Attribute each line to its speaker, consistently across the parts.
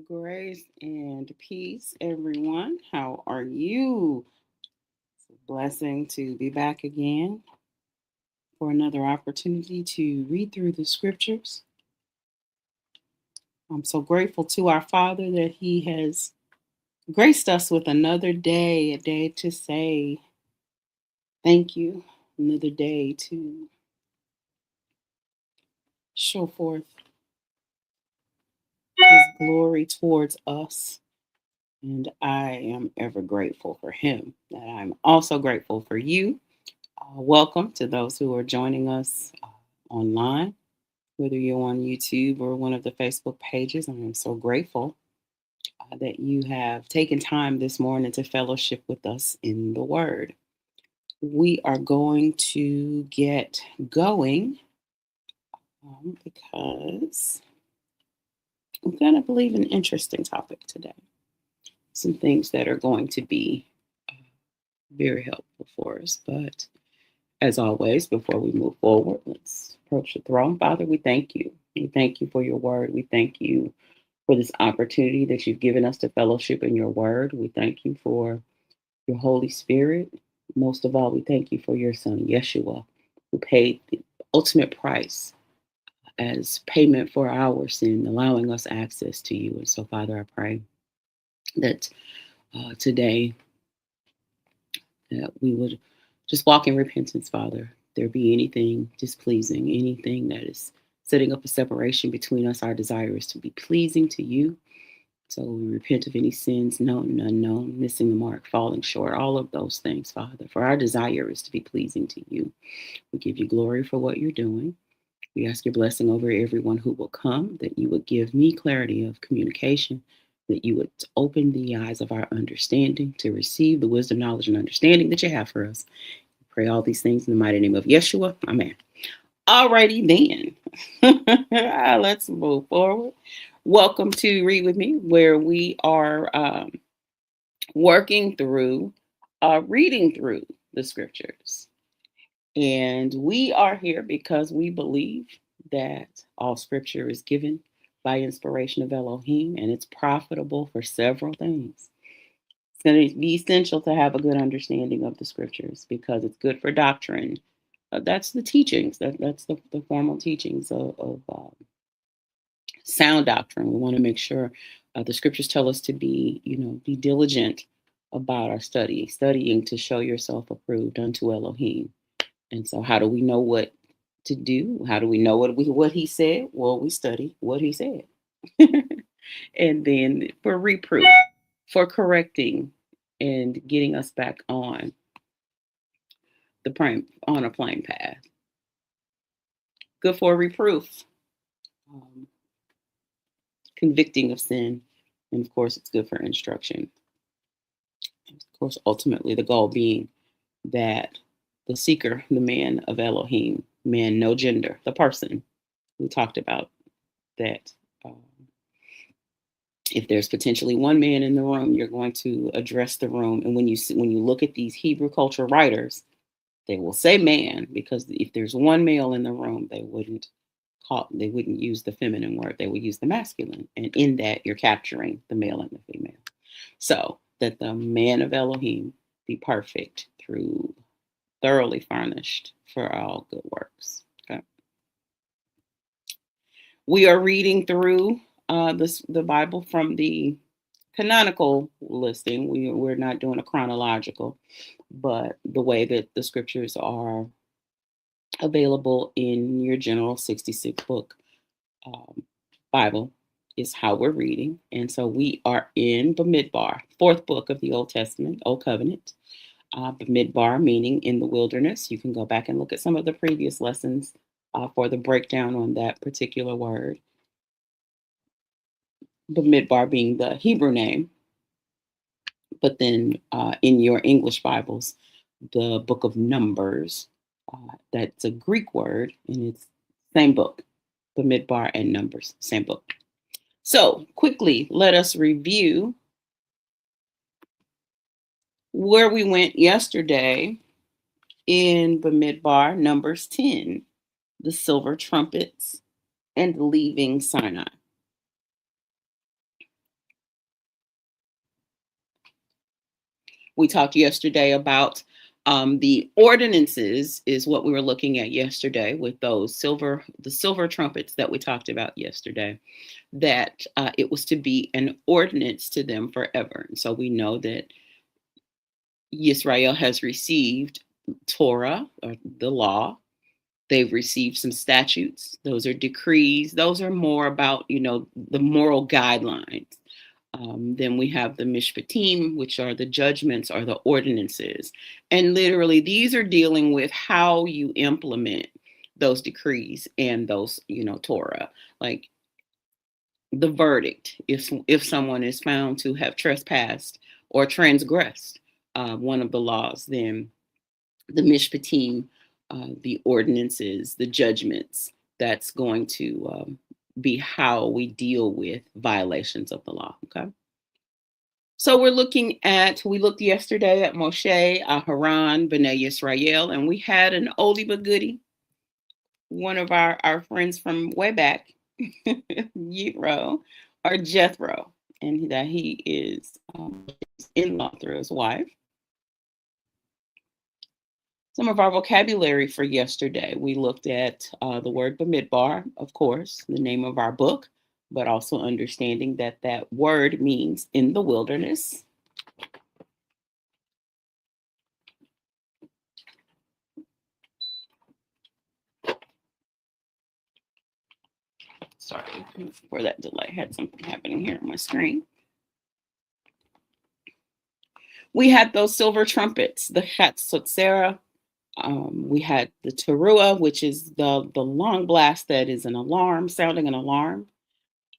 Speaker 1: Grace and peace, everyone. How are you? It's a blessing to be back again for another opportunity to read through the scriptures. I'm so grateful to our Father that He has graced us with another day, a day to say thank you, another day to show forth His glory towards us. And I am ever grateful for Him. That I'm also grateful for you. Welcome to those who are joining us online, whether you're on YouTube or one of the Facebook pages. I am so grateful that you have taken time this morning to fellowship with us in the Word. We are going to get going because I'm going to believe an interesting topic today. Some things that are going to be very helpful for us. But as always, before we move forward, let's approach the throne. Father, we thank you. We thank you for your word. We thank you for this opportunity that you've given us to fellowship in your word. We thank you for your Holy Spirit. Most of all, we thank you for your son, Yeshua, who paid the ultimate price as payment for our sin, allowing us access to you. And so, Father, I pray that today that we would just walk in repentance, Father. If there be anything displeasing, anything that is setting up a separation between us, our desire is to be pleasing to you. So we repent of any sins, known and unknown, missing the mark, falling short, all of those things, Father. For our desire is to be pleasing to you. We give you glory for what you're doing. We ask your blessing over everyone who will come, that you would give me clarity of communication, that you would open the eyes of our understanding to receive the wisdom, knowledge, and understanding that you have for us. We pray all these things in the mighty name of Yeshua. Amen. Alrighty then. Let's move forward. Welcome to Read With Me, where we are working through, reading through the scriptures. And we are here because we believe that all scripture is given by inspiration of Elohim and it's profitable for several things. It's going to be essential to have a good understanding of the scriptures because it's good for doctrine. That's the teachings, that's the formal teachings of sound doctrine. We want to make sure the scriptures tell us to be, be diligent about our studying to show yourself approved unto Elohim. And so, how do we know what to do? How do we know what he said? Well, we study what he said, and then for reproof, for correcting, and getting us back on a plain path. Good for reproof, um, convicting of sin, and of course, it's good for instruction. Of course, ultimately, the goal being that the seeker, the man of Elohim, man, no gender, the person, we talked about that. If there's potentially one man in the room, you're going to address the room. And when you look at these Hebrew culture writers, they will say man because if there's one male in the room, they wouldn't use the feminine word. They would use the masculine. And in that, you're capturing the male and the female. So that the man of Elohim be perfect through thoroughly furnished for all good works. Okay. We are reading through the Bible from the canonical listing. We're not doing a chronological, but the way that the scriptures are available in your general 66 book um, Bible is how we're reading. And so we are in Bamidbar, fourth book of the Old Testament, Old Covenant. Bamidbar meaning in the wilderness. You can go back and look at some of the previous lessons for the breakdown on that particular word. Bamidbar being the Hebrew name, but then in your English Bibles, the book of Numbers, that's a Greek word, and it's same book, Bamidbar and Numbers, same book. So quickly, let us review where we went yesterday in Bamidbar, Numbers 10, the silver trumpets and leaving Sinai. We talked yesterday about the ordinances is what we were looking at yesterday with the silver trumpets that we talked about yesterday, that it was to be an ordinance to them forever. And so we know that Israel has received Torah, or the law. They've received some statutes. Those are decrees. Those are more about, the moral guidelines. Then we have the mishpatim, which are the judgments or the ordinances. And literally, these are dealing with how you implement those decrees and those, Torah. Like the verdict, if someone is found to have trespassed or transgressed one of the laws, then the mishpatim, the ordinances, the judgments, that's going to be how we deal with violations of the law. Okay. So we looked yesterday at Moshe, Aharon, Bnei Yisrael, and we had an oldie but goodie, one of our friends from way back, Yitro, or Jethro, and that he is in-law through his wife. Some of our vocabulary for yesterday, we looked at the word Bamidbar, of course, the name of our book, but also understanding that that word means in the wilderness. Sorry for that delay. I had something happening here on my screen. We had those silver trumpets, the Chatzotzera. We had the Teruah, which is the long blast that is an alarm, sounding an alarm.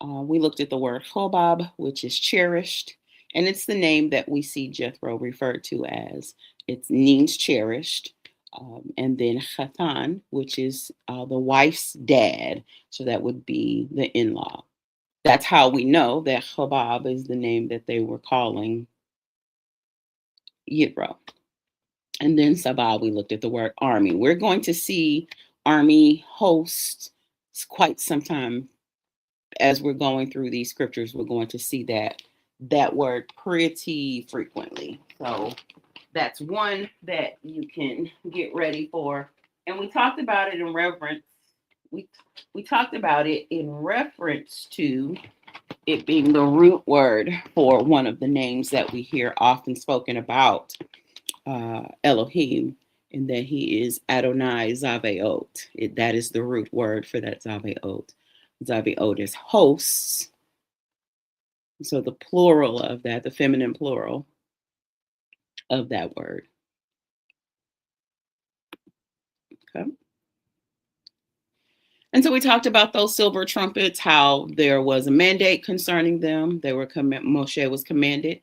Speaker 1: We looked at the word Hobab, which is cherished, and it's the name that we see Jethro referred to as. It means cherished. And then Chatan, which is the wife's dad. So that would be the in-law. That's how we know that Hobab is the name that they were calling Yitro. And then Sabah, we looked at the word army. We're going to see army hosts quite some time as we're going through these scriptures. We're going to see that word pretty frequently. So that's one that you can get ready for. And we talked about it in reference. We talked about it in reference to it being the root word for one of the names that we hear often spoken about, Elohim, and that he is Adonai Zaveot. That is the root word for that Zaveot. Zaveot is hosts. So the plural of that, the feminine plural of that word. Okay. And so we talked about those silver trumpets, how there was a mandate concerning them. Moshe was commanded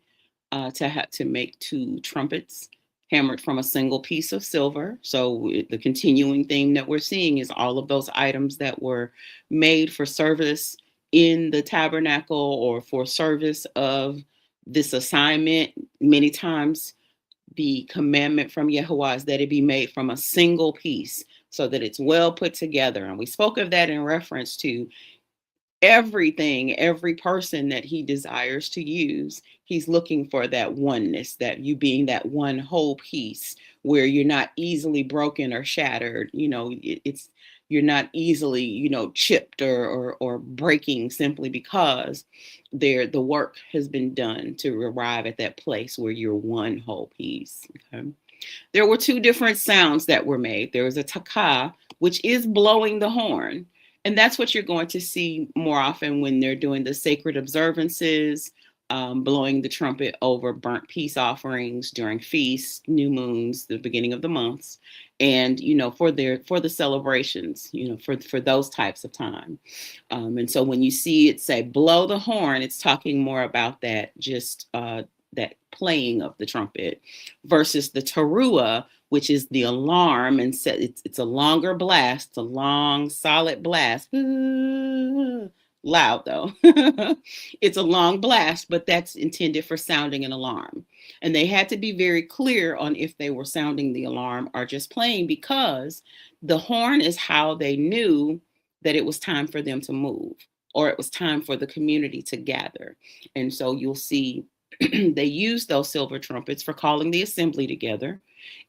Speaker 1: to make 2 trumpets hammered from a single piece of silver. So the continuing theme that we're seeing is all of those items that were made for service in the tabernacle or for service of this assignment. Many times the commandment from Yahuwah is that it be made from a single piece so that it's well put together. And we spoke of that in reference to everything, every person that he desires to use. He's looking for that oneness, that you being that one whole piece where you're not easily broken or shattered. You're not easily, chipped or breaking simply because the work has been done to arrive at that place where you're one whole piece. Okay. There were 2 different sounds that were made. There was a taka, which is blowing the horn. And that's what you're going to see more often when they're doing the sacred observances, blowing the trumpet over burnt peace offerings during feasts, new moons, the beginning of the months, and for the celebrations, for those types of time. And so when you see it say blow the horn, it's talking more about that that playing of the trumpet versus the teruah, which is the alarm, and it's a longer blast, a long solid blast. Loud though. It's a long blast, but that's intended for sounding an alarm. And they had to be very clear on if they were sounding the alarm or just playing, because the horn is how they knew that it was time for them to move, or it was time for the community to gather. And so you'll see They used those silver trumpets for calling the assembly together.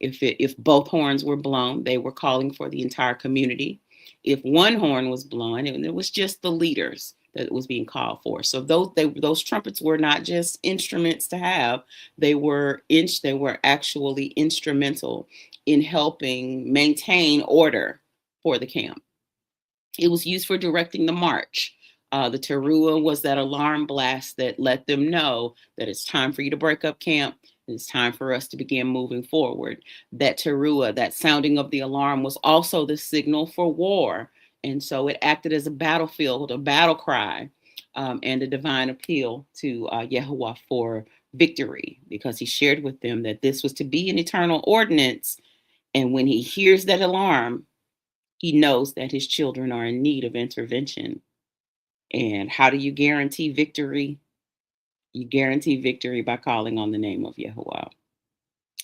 Speaker 1: If both horns were blown, they were calling for the entire community. If one horn was blown, it was just the leaders that was being called for. So those trumpets were not just instruments to have; they were actually instrumental in helping maintain order for the camp. It was used for directing the march. The teruah was that alarm blast that let them know that it's time for you to break up camp. It's time for us to begin moving forward. That teruah, that sounding of the alarm, was also the signal for war. And so it acted as a battlefield, a battle cry, and a divine appeal to Yahuwah for victory, because he shared with them that this was to be an eternal ordinance. And when he hears that alarm, he knows that his children are in need of intervention. And how do you guarantee victory? You guarantee victory by calling on the name of Yahuwah.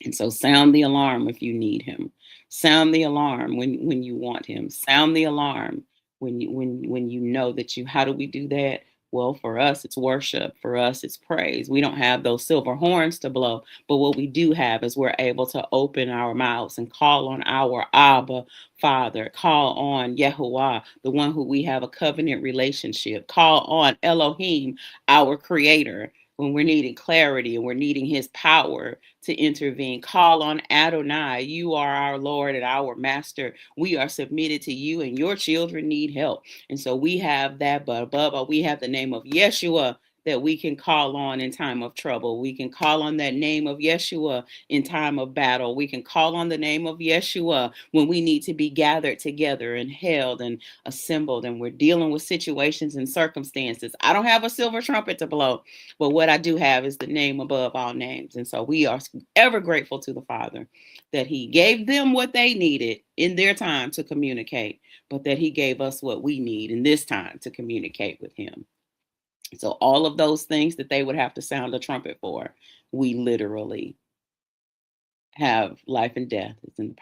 Speaker 1: And so sound the alarm if you need him. Sound the alarm when you want him. Sound the alarm when you know that you how do we do that? Well, for us it's worship. For us it's praise. We don't have those silver horns to blow, but what we do have is we're able to open our mouths and call on our Abba Father, call on Yahuwah, the one who we have a covenant relationship. Call on Elohim, our creator, when we're needing clarity and we're needing his power to intervene. Call on Adonai. You are our Lord and our Master. We are submitted to you, and your children need help. And so we have that, but above all, we have the name of Yeshua that we can call on in time of trouble. We can call on that name of Yeshua in time of battle. We can call on the name of Yeshua when we need to be gathered together and held and assembled, and we're dealing with situations and circumstances. I don't have a silver trumpet to blow, but what I do have is the name above all names. And so we are ever grateful to the Father that he gave them what they needed in their time to communicate, but that he gave us what we need in this time to communicate with him. So all of those things that they would have to sound a trumpet for, we literally have life and death. It's in the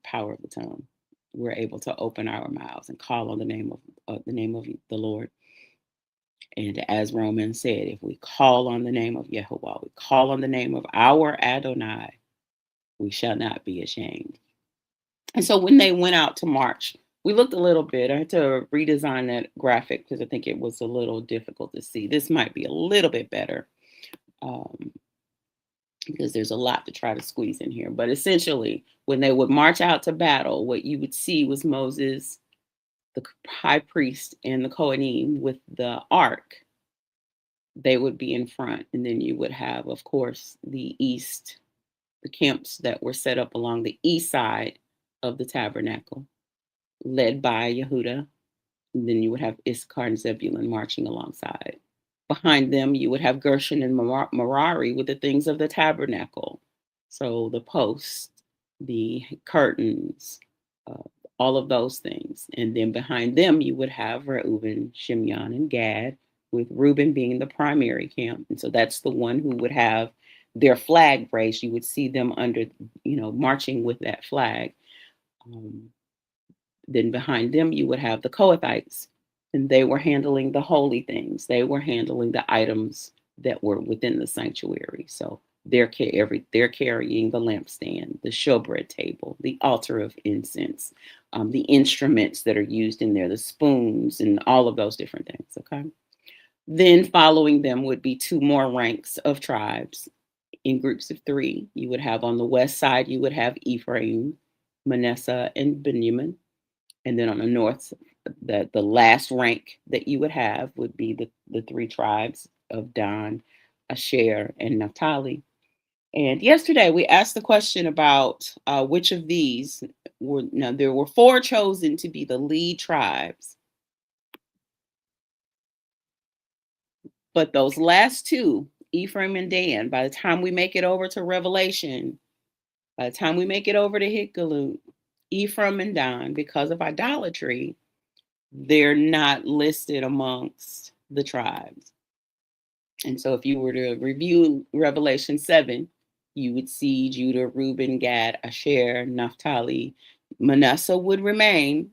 Speaker 1: power of the tongue. We're able to open our mouths and call on the name of the Lord. And as Romans said, if we call on the name of Yehovah, we call on the name of our Adonai, we shall not be ashamed. And so when they went out to march, we looked a little bit. I had to redesign that graphic because I think it was a little difficult to see. This might be a little bit better because there's a lot to try to squeeze in here. But essentially, when they would march out to battle, what you would see was Moses, the high priest, and the Kohanim with the ark. They would be in front. And then you would have, of course, the camps that were set up along the east side of the tabernacle, led by Yehuda. And then you would have Issachar and Zebulun marching alongside. Behind them, you would have Gershon and Merari with the things of the tabernacle. So the posts, the curtains, uh, all of those things. And then behind them, you would have Reuben, Shimeon, and Gad, with Reuben being the primary camp. And so that's the one who would have their flag raised. You would see them marching with that flag. Then behind them, you would have the Kohathites, and they were handling the holy things. They were handling the items that were within the sanctuary. So they're carrying the lampstand, the showbread table, the altar of incense, the instruments that are used in there, the spoons, and all of those different things. Okay. Then following them would be two more ranks of tribes in groups of three. You would have on the west side, you would have Ephraim, Manasseh, and Benjamin. And then on the north, the last rank that you would have would be the three tribes of Dan, Asher, and Naphtali. And yesterday we asked the question about which of these were. Now there were four chosen to be the lead tribes, but those last two, Ephraim and Dan, by the time we make it over to Revelation, by the time we make it over to Hikgalut, Ephraim and Dan, because of idolatry, they're not listed amongst the tribes. And so if you were to review Revelation 7, you would see Judah, Reuben, Gad, Asher, Naphtali. Manasseh would remain,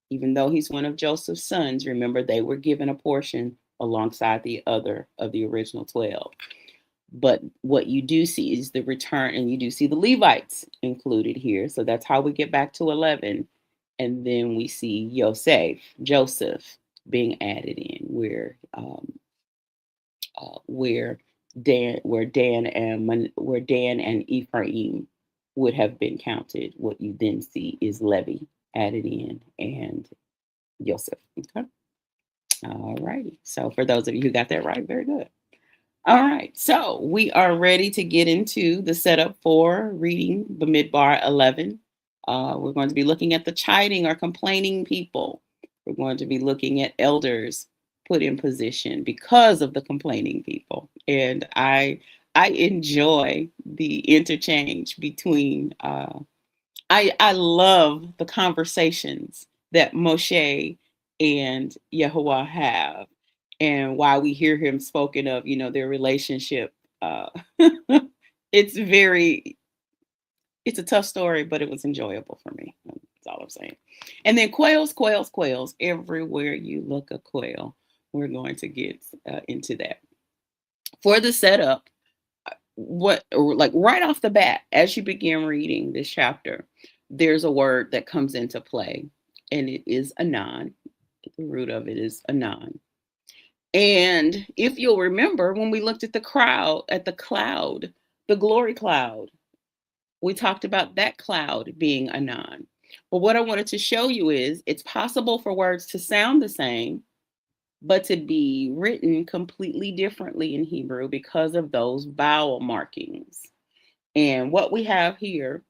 Speaker 1: even though he's one of Joseph's sons. Remember, they were given a portion alongside the other of the original 12. But what you do see is the return, and you do see the Levites included here. So that's how we get back to 11. And then we see Joseph being added in, where Dan and Ephraim would have been counted. What you then see is Levi added in and Joseph. Okay. All righty. So for those of you who got that right, very good. All right, so we are ready to get into the setup for reading Bamidbar 11. We're going to be looking at the chiding or complaining people. We're going to be looking at elders put in position because of the complaining people. And I enjoy the interchange between I love the conversations that Moshe and Yahuwah have, and why we hear him spoken of, their relationship. Uh, it's very, it's a tough story, but it was enjoyable for me. That's all I'm saying. And then quails, quails, quails. Everywhere you look, a quail. We're going to get into that. For the setup, like right off the bat, as you begin reading this chapter, there's a word that comes into play, and it is anon. The root of it is anon. And if you'll remember, when we looked at the cloud, the glory cloud, we talked about that cloud being anon. But what I wanted to show you is it's possible for words to sound the same, but to be written completely differently in Hebrew because of those vowel markings. And what we have here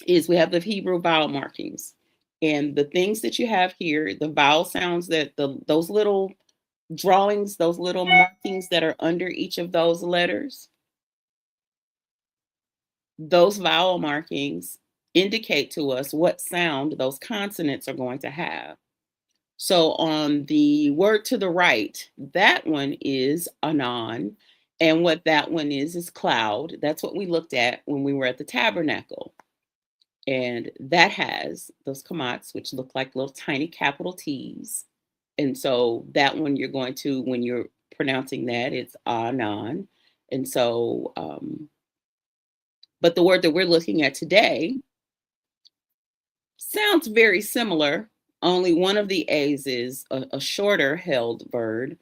Speaker 1: is we have the Hebrew vowel markings. And the things that you have here, the vowel sounds those little drawings, those little markings that are under each of those letters, those vowel markings indicate to us what sound those consonants are going to have. So on the word to the right, that one is anon. And what that one is cloud. That's what we looked at when we were at the tabernacle. And that has those kamats, which look like little tiny capital T's. And so that one you're going to, when you're pronouncing that, it's anon. And so, but the word that we're looking at today sounds very similar. Only one of the A's is a shorter held word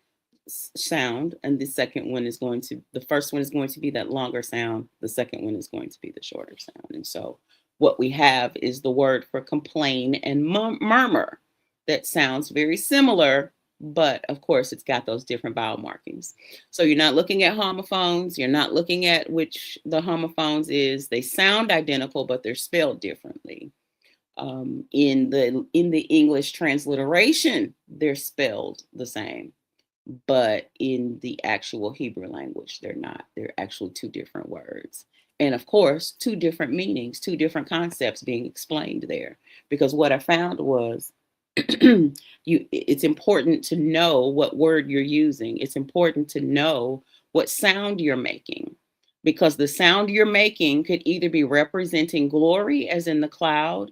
Speaker 1: sound, and the first one is going to be that longer sound. The second one is going to be the shorter sound. And so what we have is the word for complain and murmur that sounds very similar, but of course it's got those different vowel markings. So you're not looking at homophones. You're not looking at which the homophones is. They sound identical, but they're spelled differently. In the English transliteration, they're spelled the same, but in the actual Hebrew language, they're not. They're actually two different words. And of course, two different meanings, two different concepts being explained there. Because what I found was it's important to know what word you're using. It's important to know what sound you're making, because the sound you're making could either be representing glory, as in the cloud,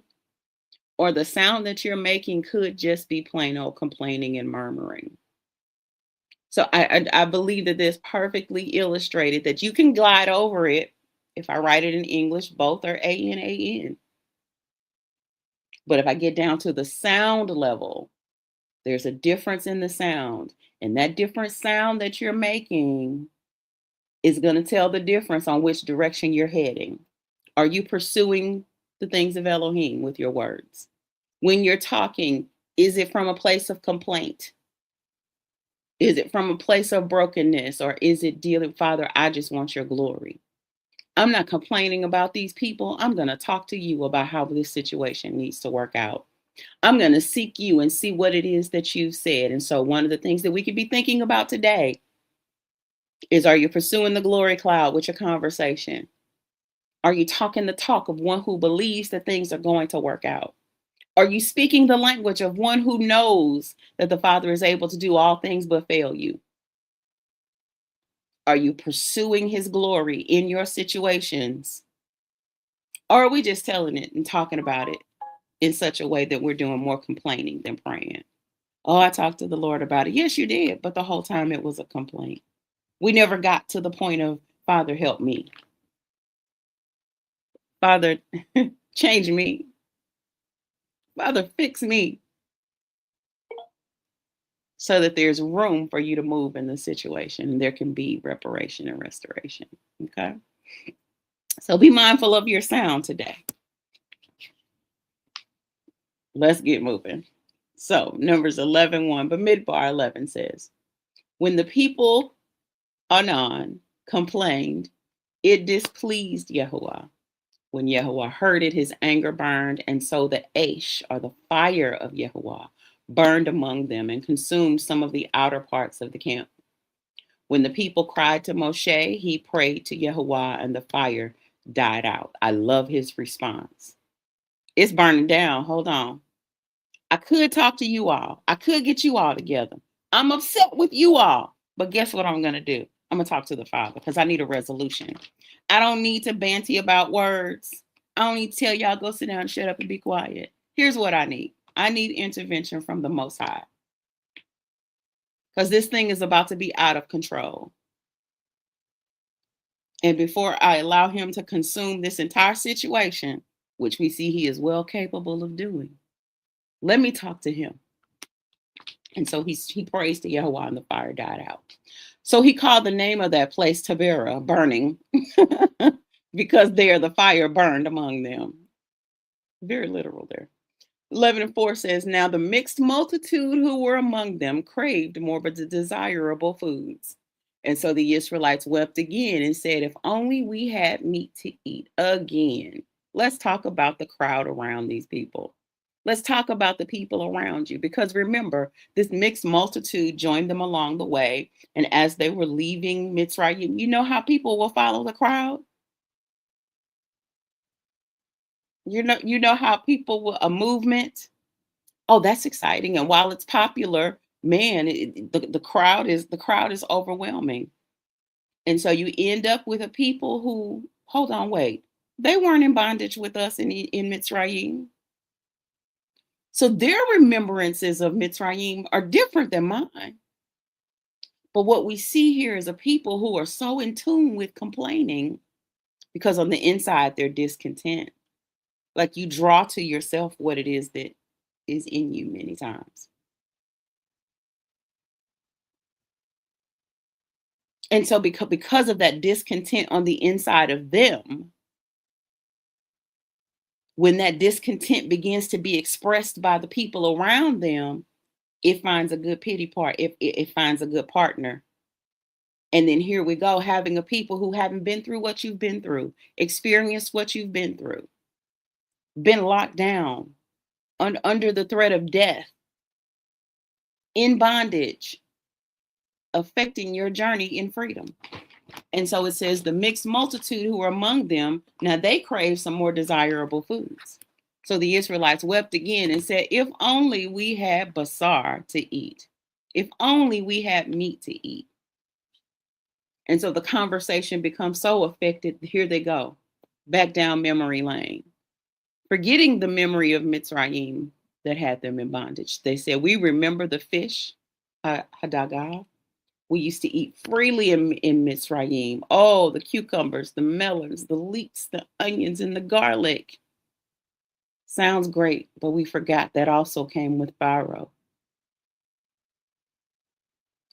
Speaker 1: or the sound that you're making could just be plain old complaining and murmuring. So I believe that this perfectly illustrated that you can glide over it. If I write it in English, both are A-N-A-N. But if I get down to the sound level, there's a difference in the sound. And that different sound that you're making is going to tell the difference on which direction you're heading. Are you pursuing the things of Elohim with your words? When you're talking, is it from a place of complaint? Is it from a place of brokenness, or is it dealing, Father, I just want your glory? I'm not complaining about these people. I'm going to talk to you about how this situation needs to work out. I'm going to seek you and see what it is that you've said. And so one of the things that we could be thinking about today is, are you pursuing the glory cloud with your conversation? Are you talking the talk of one who believes that things are going to work out? Are you speaking the language of one who knows that the Father is able to do all things but fail you? Are you pursuing his glory in your situations? Or are we just telling it and talking about it in such a way that we're doing more complaining than praying? Oh, I talked to the Lord about it. Yes, you did. But the whole time it was a complaint. We never got to the point of, Father, help me. Father, change me. Father, fix me, so that there's room for you to move in the situation and there can be reparation and restoration. Okay. So be mindful of your sound today. Let's get moving. So Numbers 11:1, but Midbar 11 says, when the people Anan complained, it displeased Yahuwah. When Yahuwah heard it, his anger burned, and so the Aish, or the fire of Yahuwah, burned among them and consumed some of the outer parts of the camp. When the people cried to Moshe, he prayed to Yahuwah, and the fire died out. I love his response. It's burning down. Hold on. I could talk to you all. I could get you all together. I'm upset with you all. But guess what I'm going to do? I'm going to talk to the Father because I need a resolution. I don't need to banty about words. I don't need to tell y'all go sit down and shut up and be quiet. Here's what I need. I need intervention from the Most High because this thing is about to be out of control. And before I allow him to consume this entire situation, which we see he is well capable of doing, let me talk to him. And so he prays to Yahweh, and the fire died out. So he called the name of that place Taberah, burning, because there the fire burned among them. Very literal there. 11:4 says, now the mixed multitude who were among them craved more but the desirable foods. And so the Israelites wept again and said, if only we had meat to eat again. Let's talk about the crowd around these people. Let's talk about the people around you, because remember, this mixed multitude joined them along the way. And as they were leaving Mitzrayim, you know how people will follow the crowd? You know how people will, a movement. Oh, that's exciting. And while it's popular, man, the crowd is overwhelming. And so you end up with a people who, hold on, wait, they weren't in bondage with us in Mitzrayim. So their remembrances of Mitzrayim are different than mine. But what we see here is a people who are so in tune with complaining because on the inside they're discontent. Like you draw to yourself what it is that is in you many times. And so because of that discontent on the inside of them, when that discontent begins to be expressed by the people around them, it finds a good pity part. It finds a good partner. And then here we go, having a people who haven't been through what you've been through, experienced what you've been through, been locked down, under the threat of death, in bondage, affecting your journey in freedom. And so it says the mixed multitude who were among them, now they crave some more desirable foods. So the Israelites wept again and said, if only we had basar to eat. If only we had meat to eat. And so the conversation becomes so affected. Here they go, back down memory lane, forgetting the memory of Mitzrayim that had them in bondage. They said, we remember the fish, hadagah. We used to eat freely in Mitzrayim. Oh, the cucumbers, the melons, the leeks, the onions, and the garlic. Sounds great, but we forgot that also came with Pharaoh.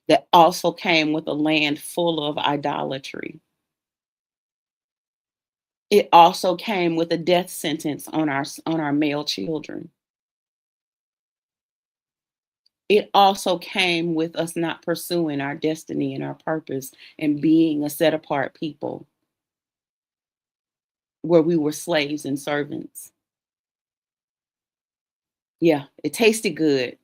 Speaker 1: That also came with a land full of idolatry. It also came with a death sentence on our male children. It also came with us not pursuing our destiny and our purpose and being a set apart people where we were slaves and servants. Yeah, it tasted good,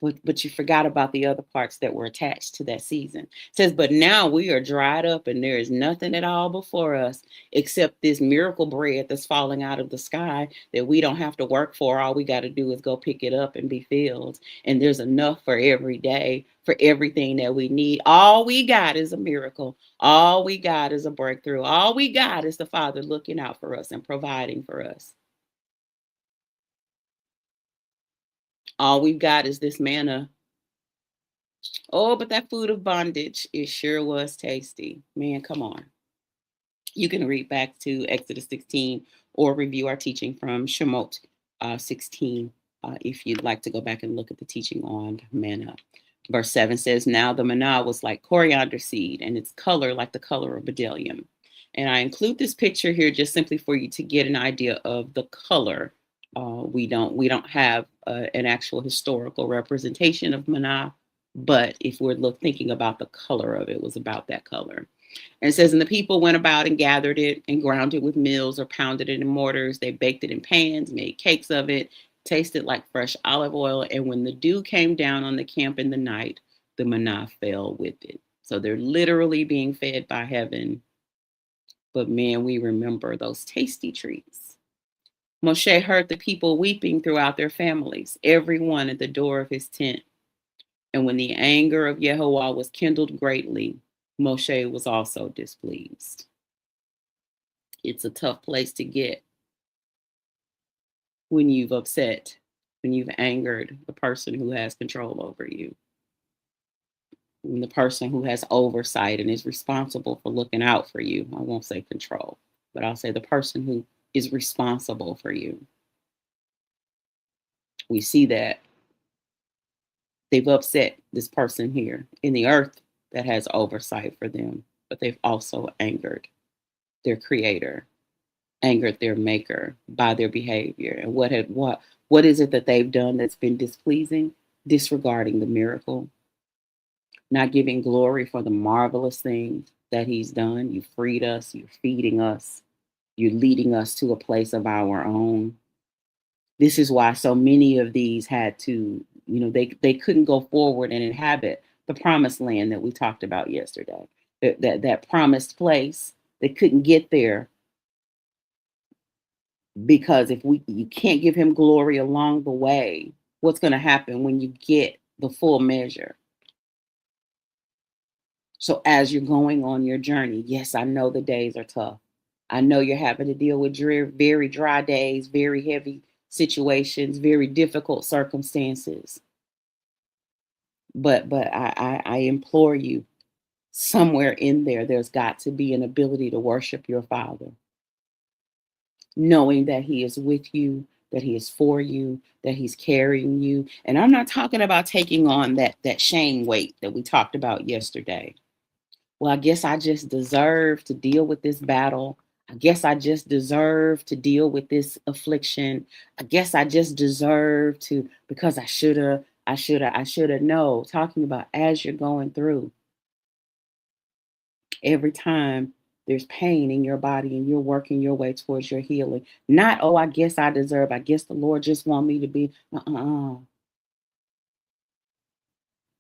Speaker 1: but you forgot about the other parts that were attached to that season. It says, but now we are dried up and there is nothing at all before us except this miracle bread that's falling out of the sky that we don't have to work for. All we got to do is go pick it up and be filled. And there's enough for every day, for everything that we need. All we got is a miracle. All we got is a breakthrough. All we got is the Father looking out for us and providing for us. All we've got is this manna Oh, but that food of bondage, it sure was tasty. Man, come on. You can read back to Exodus 16 or review our teaching from Shemot 16 if you'd like to go back and look at the teaching on manna. Verse 7 says, now the manna was like coriander seed, and its color like the color of bdellium. And I include this picture here just simply for you to get an idea of the color. We don't have an actual historical representation of manna, but if we're thinking about the color of it, it was about that color. And it says, and the people went about and gathered it and ground it with mills or pounded it in mortars. They baked it in pans, made cakes of it, tasted like fresh olive oil. And when the dew came down on the camp in the night, the manna fell with it. So they're literally being fed by heaven. But man, we remember those tasty treats. Moshe heard the people weeping throughout their families, everyone at the door of his tent. And when the anger of Yehovah was kindled greatly, Moshe was also displeased. It's a tough place to get when you've upset, when you've angered the person who has control over you, when the person who has oversight and is responsible for looking out for you. I won't say control, but I'll say the person who is responsible for you. We see that they've upset this person here in the earth that has oversight for them, but they've also angered their creator, angered their maker by their behavior. And what is it that they've done that's been displeasing? Disregarding the miracle, not giving glory for the marvelous things that he's done. You freed us, you're feeding us, you're leading us to a place of our own. This is why so many of these had to, they couldn't go forward and inhabit the promised land that we talked about yesterday. That promised place, they couldn't get there because if you can't give him glory along the way, what's going to happen when you get the full measure? So as you're going on your journey, yes, I know the days are tough. I know you're having to deal with very dry days, very heavy situations, very difficult circumstances. But I implore you, somewhere in there, there's got to be an ability to worship your Father, knowing that he is with you, that he is for you, that he's carrying you. And I'm not talking about taking on that shame weight that we talked about yesterday. Well, I guess I just deserve to deal with this battle. I guess I just deserve to deal with this affliction. I guess I just deserve to, because I should have. No, talking about as you're going through, every time there's pain in your body and you're working your way towards your healing. Not, oh, I guess I deserve. I guess the Lord just want me to be.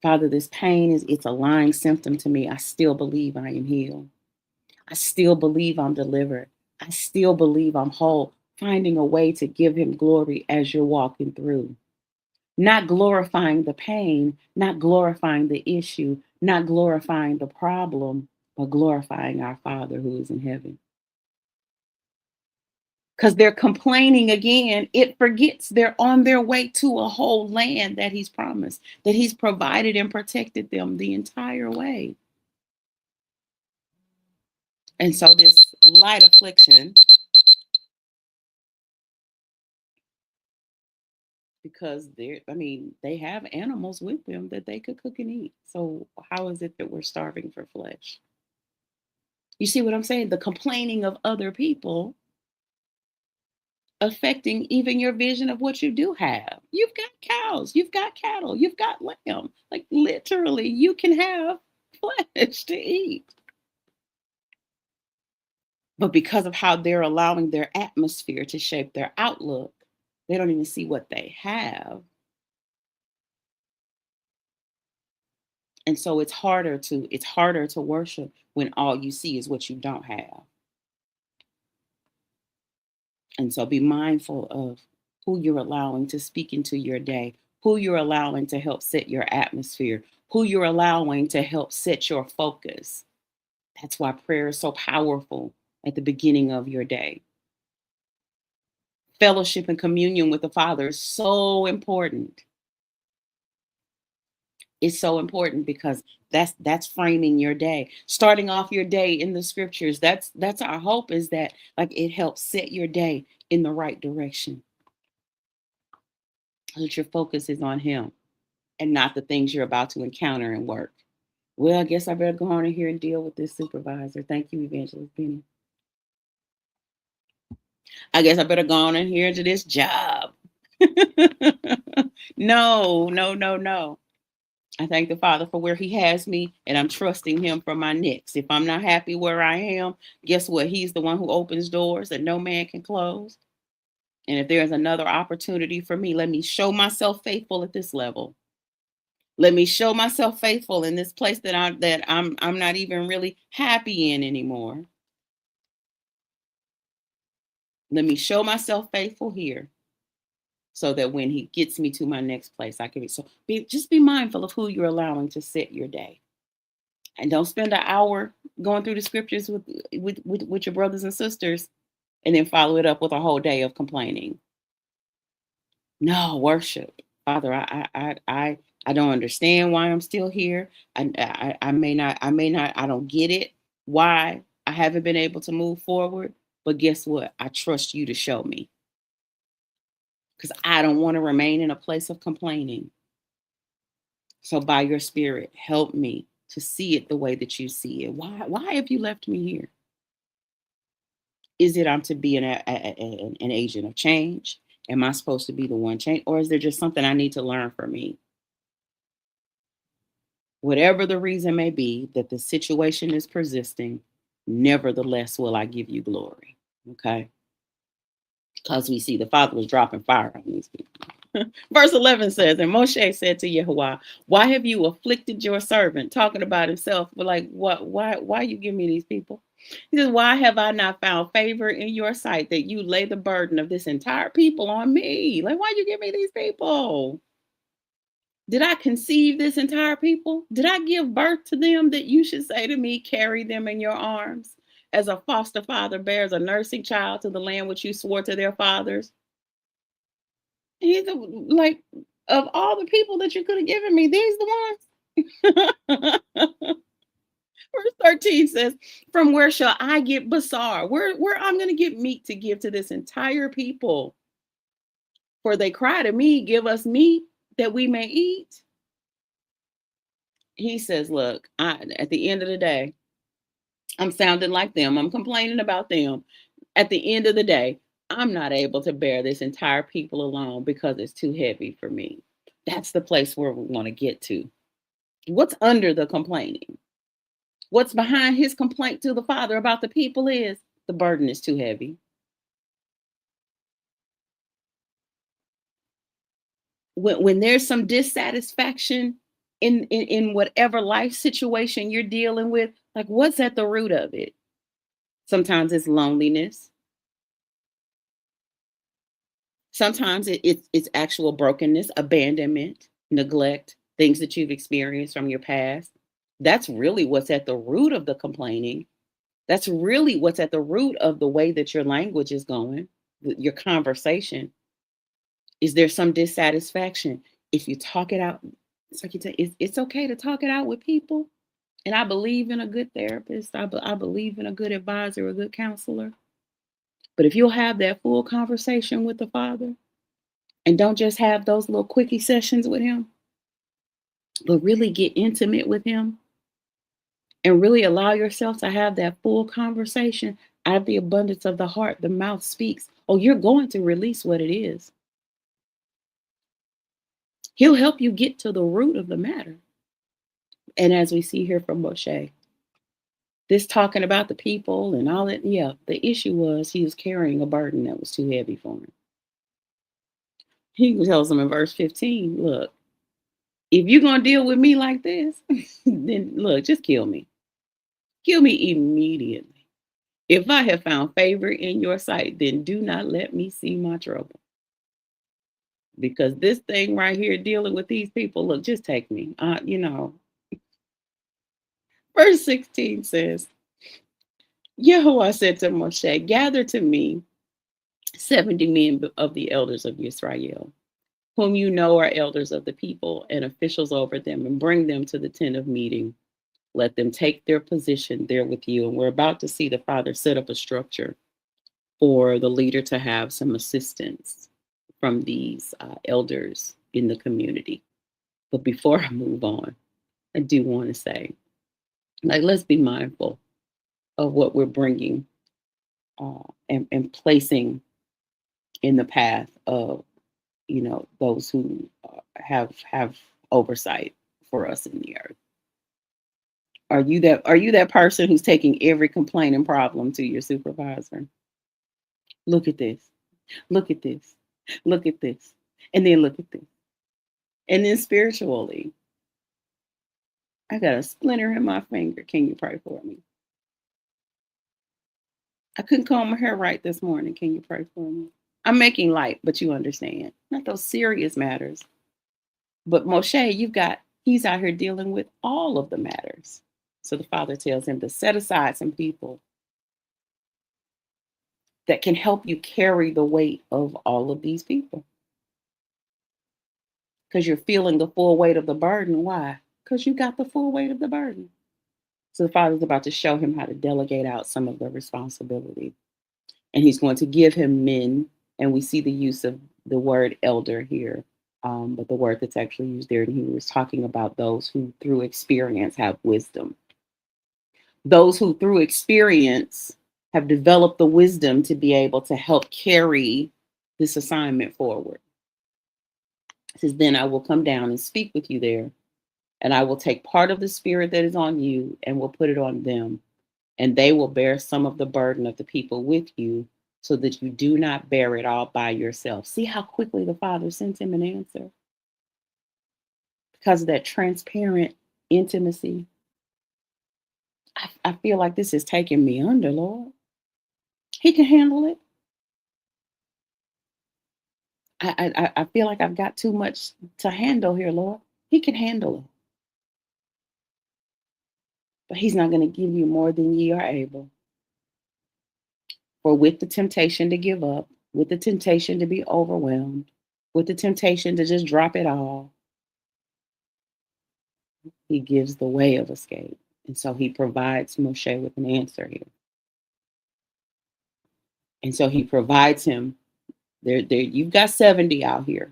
Speaker 1: Father, this pain it's a lying symptom to me. I still believe I am healed. I still believe I'm delivered. I still believe I'm whole. Finding a way to give him glory as you're walking through. Not glorifying the pain, not glorifying the issue, not glorifying the problem, but glorifying our Father who is in heaven. Because they're complaining again, it forgets they're on their way to a whole land that he's promised, that he's provided and protected them the entire way. And so this light affliction, because they have animals with them that they could cook and eat. So how is it that we're starving for flesh? You see what I'm saying? The complaining of other people affecting even your vision of what you do have. You've got cows, you've got cattle, you've got lamb. Like literally, you can have flesh to eat. But because of how they're allowing their atmosphere to shape their outlook, they don't even see what they have. And so it's harder to worship when all you see is what you don't have. And so be mindful of who you're allowing to speak into your day, who you're allowing to help set your atmosphere, who you're allowing to help set your focus. That's why prayer is so powerful at the beginning of your day. Fellowship and communion with the Father is so important. It's so important because that's framing your day, starting off your day in the scriptures. That's our hope, is that like it helps set your day in the right direction, so that your focus is on him and not the things you're about to encounter in work. Well, I guess I better go on in here and deal with this supervisor. Thank you, Evangelist Benny. I guess I better go on in here to this job. No, no, no, no. I thank the Father for where He has me, and I'm trusting Him for my next. If I'm not happy where I am, guess what? He's the one who opens doors that no man can close. And if there's another opportunity for me, let me show myself faithful at this level. Let me show myself faithful in this place that I'm not even really happy in anymore. Let me show myself faithful here, so that when he gets me to my next place, I can just be mindful of who you're allowing to set your day. And don't spend an hour going through the scriptures with your brothers and sisters and then follow it up with a whole day of complaining. No, worship. Father, I don't understand why I'm still here. I may not, I don't get it why I haven't been able to move forward. But guess what? I trust you to show me, because I don't want to remain in a place of complaining. So by your spirit, help me to see it the way that you see it. Why have you left me here? Is it I'm to be an agent of change? Am I supposed to be the one change? Or is there just something I need to learn for me? Whatever the reason may be that the situation is persisting, nevertheless will I give you glory. Okay? Because we see the Father was dropping fire on these people. Verse 11 says, and Moshe said to Yahuwah, why have you afflicted your servant? Talking about himself, but like, why you give me these people? He says, why have I not found favor in your sight that you lay the burden of this entire people on me? Like, why you give me these people? Did I conceive this entire people? Did I give birth to them that you should say to me, carry them in your arms? As a foster father bears a nursing child to the land which you swore to their fathers. He's like, of all the people that you could have given me, these the ones. Verse 13 says, from where shall I get basar? Where I'm going to get meat to give to this entire people? For they cry to me, give us meat that we may eat. He says, look, at the end of the day, I'm sounding like them. I'm complaining about them. At the end of the day, I'm not able to bear this entire people alone because it's too heavy for me. That's the place where we want to get to. What's under the complaining? What's behind his complaint to the Father about the people is the burden is too heavy. When there's some dissatisfaction in whatever life situation you're dealing with, like what's at the root of it? Sometimes it's loneliness. Sometimes it's actual brokenness, abandonment, neglect, things that you've experienced from your past. That's really what's at the root of the complaining. That's really what's at the root of the way that your language is going, your conversation. Is there some dissatisfaction? If you talk it out, it's like you say, it's okay to talk it out with people. And I believe in a good therapist. I believe in a good advisor, a good counselor. But if you'll have that full conversation with the Father, and don't just have those little quickie sessions with him, but really get intimate with him and really allow yourself to have that full conversation. Out of the abundance of the heart, the mouth speaks. Oh, you're going to release what it is. He'll help you get to the root of the matter. And as we see here from Moshe, this talking about the people and all that, yeah, the issue was he was carrying a burden that was too heavy for him. He tells them in verse 15, look, if you're going to deal with me like this, then look, just kill me. Kill me immediately. If I have found favor in your sight, then do not let me see my trouble. Because this thing right here, dealing with these people, look, just take me. Verse 16 says, Yehovah said to Moshe, gather to me 70 men of the elders of Israel, whom you know are elders of the people and officials over them, and bring them to the tent of meeting. Let them take their position there with you. And we're about to see the Father set up a structure for the leader to have some assistance from these elders in the community. But before I move on, I do want to say, like, let's be mindful of what we're bringing and placing in the path of, those who have oversight for us in the earth. Are you that person who's taking every complaint and problem to your supervisor? Look at this. Look at this. Look at this. And then look at this. And then spiritually, I got a splinter in my finger. Can you pray for me? I couldn't comb my hair right this morning. Can you pray for me? I'm making light, but you understand. Not those serious matters. But Moshe, he's out here dealing with all of the matters. So the Father tells him to set aside some people that can help you carry the weight of all of these people. Because you're feeling the full weight of the burden. Why? Because you got the full weight of the burden. So the Father's about to show him how to delegate out some of the responsibility. And he's going to give him men. And we see the use of the word elder here. But the word that's actually used there, and he was talking about those who through experience have wisdom. Those who through experience have developed the wisdom to be able to help carry this assignment forward. It says, then I will come down and speak with you there, and I will take part of the spirit that is on you and will put it on them, and they will bear some of the burden of the people with you, so that you do not bear it all by yourself. See how quickly the Father sends him an answer? Because of that transparent intimacy. I feel like this is taking me under, Lord. He can handle it. I feel like I've got too much to handle here, Lord. He can handle it. But he's not going to give you more than ye are able. For with the temptation to give up, with the temptation to be overwhelmed, with the temptation to just drop it all, he gives the way of escape. And so he provides Moshe with an answer here. And so he provides him, there you've got 70 out here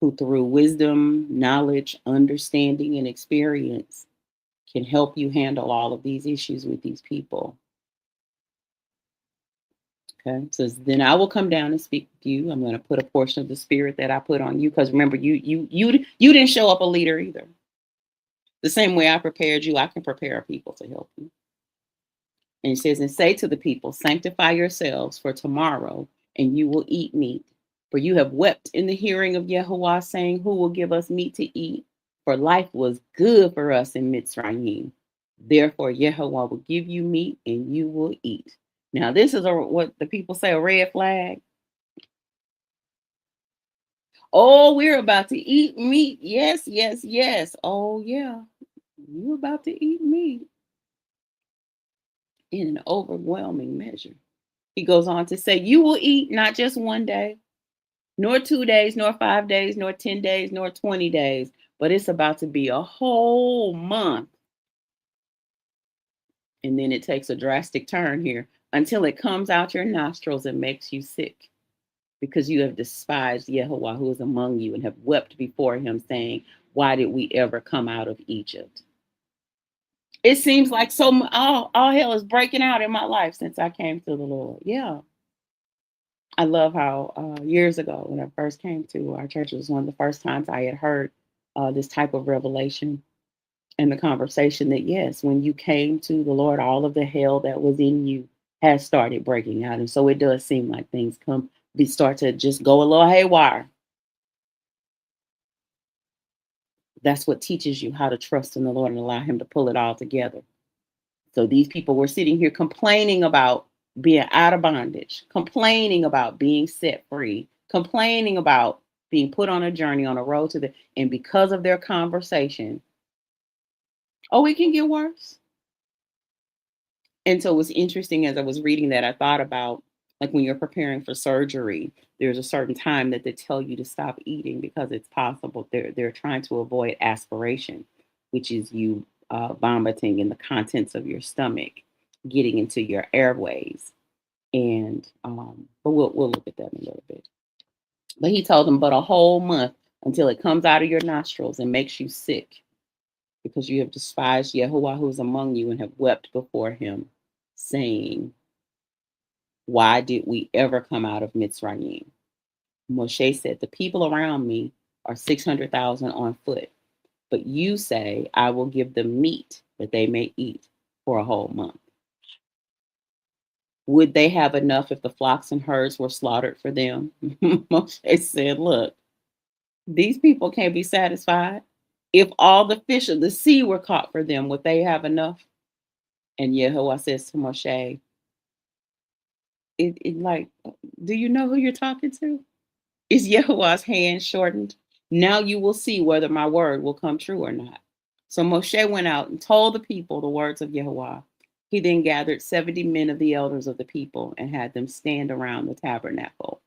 Speaker 1: who through wisdom, knowledge, understanding, and experience can help you handle all of these issues with these people. Okay, so then I will come down and speak with you. I'm going to put a portion of the spirit that I put on you, because remember, you didn't show up a leader either. The same way I prepared you, I can prepare people to help you. And he says, and say to the people, sanctify yourselves for tomorrow, and you will eat meat. For you have wept in the hearing of Yehovah, saying, who will give us meat to eat? For life was good for us in Mitzrayim. Therefore, Yehovah will give you meat, and you will eat. Now, this is what the people say, a red flag. Oh, we're about to eat meat. Yes, yes, yes. Oh, yeah. You're about to eat meat in an overwhelming measure. He goes on to say, you will eat not just one day, nor 2 days, nor 5 days, nor 10 days, nor 20 days, but it's about to be a whole month. And then it takes a drastic turn here until it comes out your nostrils and makes you sick, because you have despised Yehovah who is among you and have wept before him, saying, why did we ever come out of Egypt? It seems like all hell is breaking out in my life since I came to the Lord. Yeah. I love how years ago when I first came to our church, it was one of the first times I had heard this type of revelation and the conversation that, yes, when you came to the Lord, all of the hell that was in you has started breaking out. And so it does seem like things start to just go a little haywire. That's what teaches you how to trust in the Lord and allow him to pull it all together. So these people were sitting here complaining about being out of bondage, complaining about being set free, complaining about being put on a journey on a road to and because of their conversation, oh, it can get worse. And so it was interesting as I was reading that, I thought about Like when you're preparing for surgery, there's a certain time that they tell you to stop eating because it's possible they're trying to avoid aspiration, which is you vomiting in the contents of your stomach, getting into your airways. And but we'll look at that in a little bit. But he told them, but a whole month until it comes out of your nostrils and makes you sick, because you have despised Yahuwah who is among you and have wept before him, saying, why did we ever come out of Mitzrayim? Moshe said, the people around me are 600,000 on foot, but you say, I will give them meat that they may eat for a whole month. Would they have enough if the flocks and herds were slaughtered for them? Moshe said, look, these people can't be satisfied. If all the fish of the sea were caught for them, would they have enough? And Yehovah says to Moshe, it like, do you know who you're talking to? Is Yehovah's hand shortened? Now you will see whether my word will come true or not. So Moshe went out and told the people the words of Yehovah. He then gathered 70 men of the elders of the people and had them stand around the tabernacle.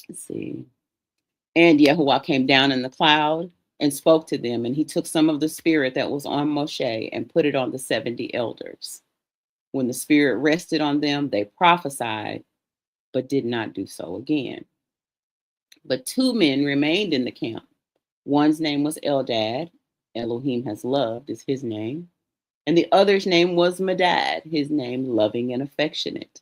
Speaker 1: Let's see. And Yehovah came down in the cloud and spoke to them, and he took some of the spirit that was on Moshe and put it on the 70 elders. When the spirit rested on them, they prophesied, but did not do so again. But 2 men remained in the camp. One's name was Eldad, Elohim has loved is his name, and the other's name was Medad, his name loving and affectionate.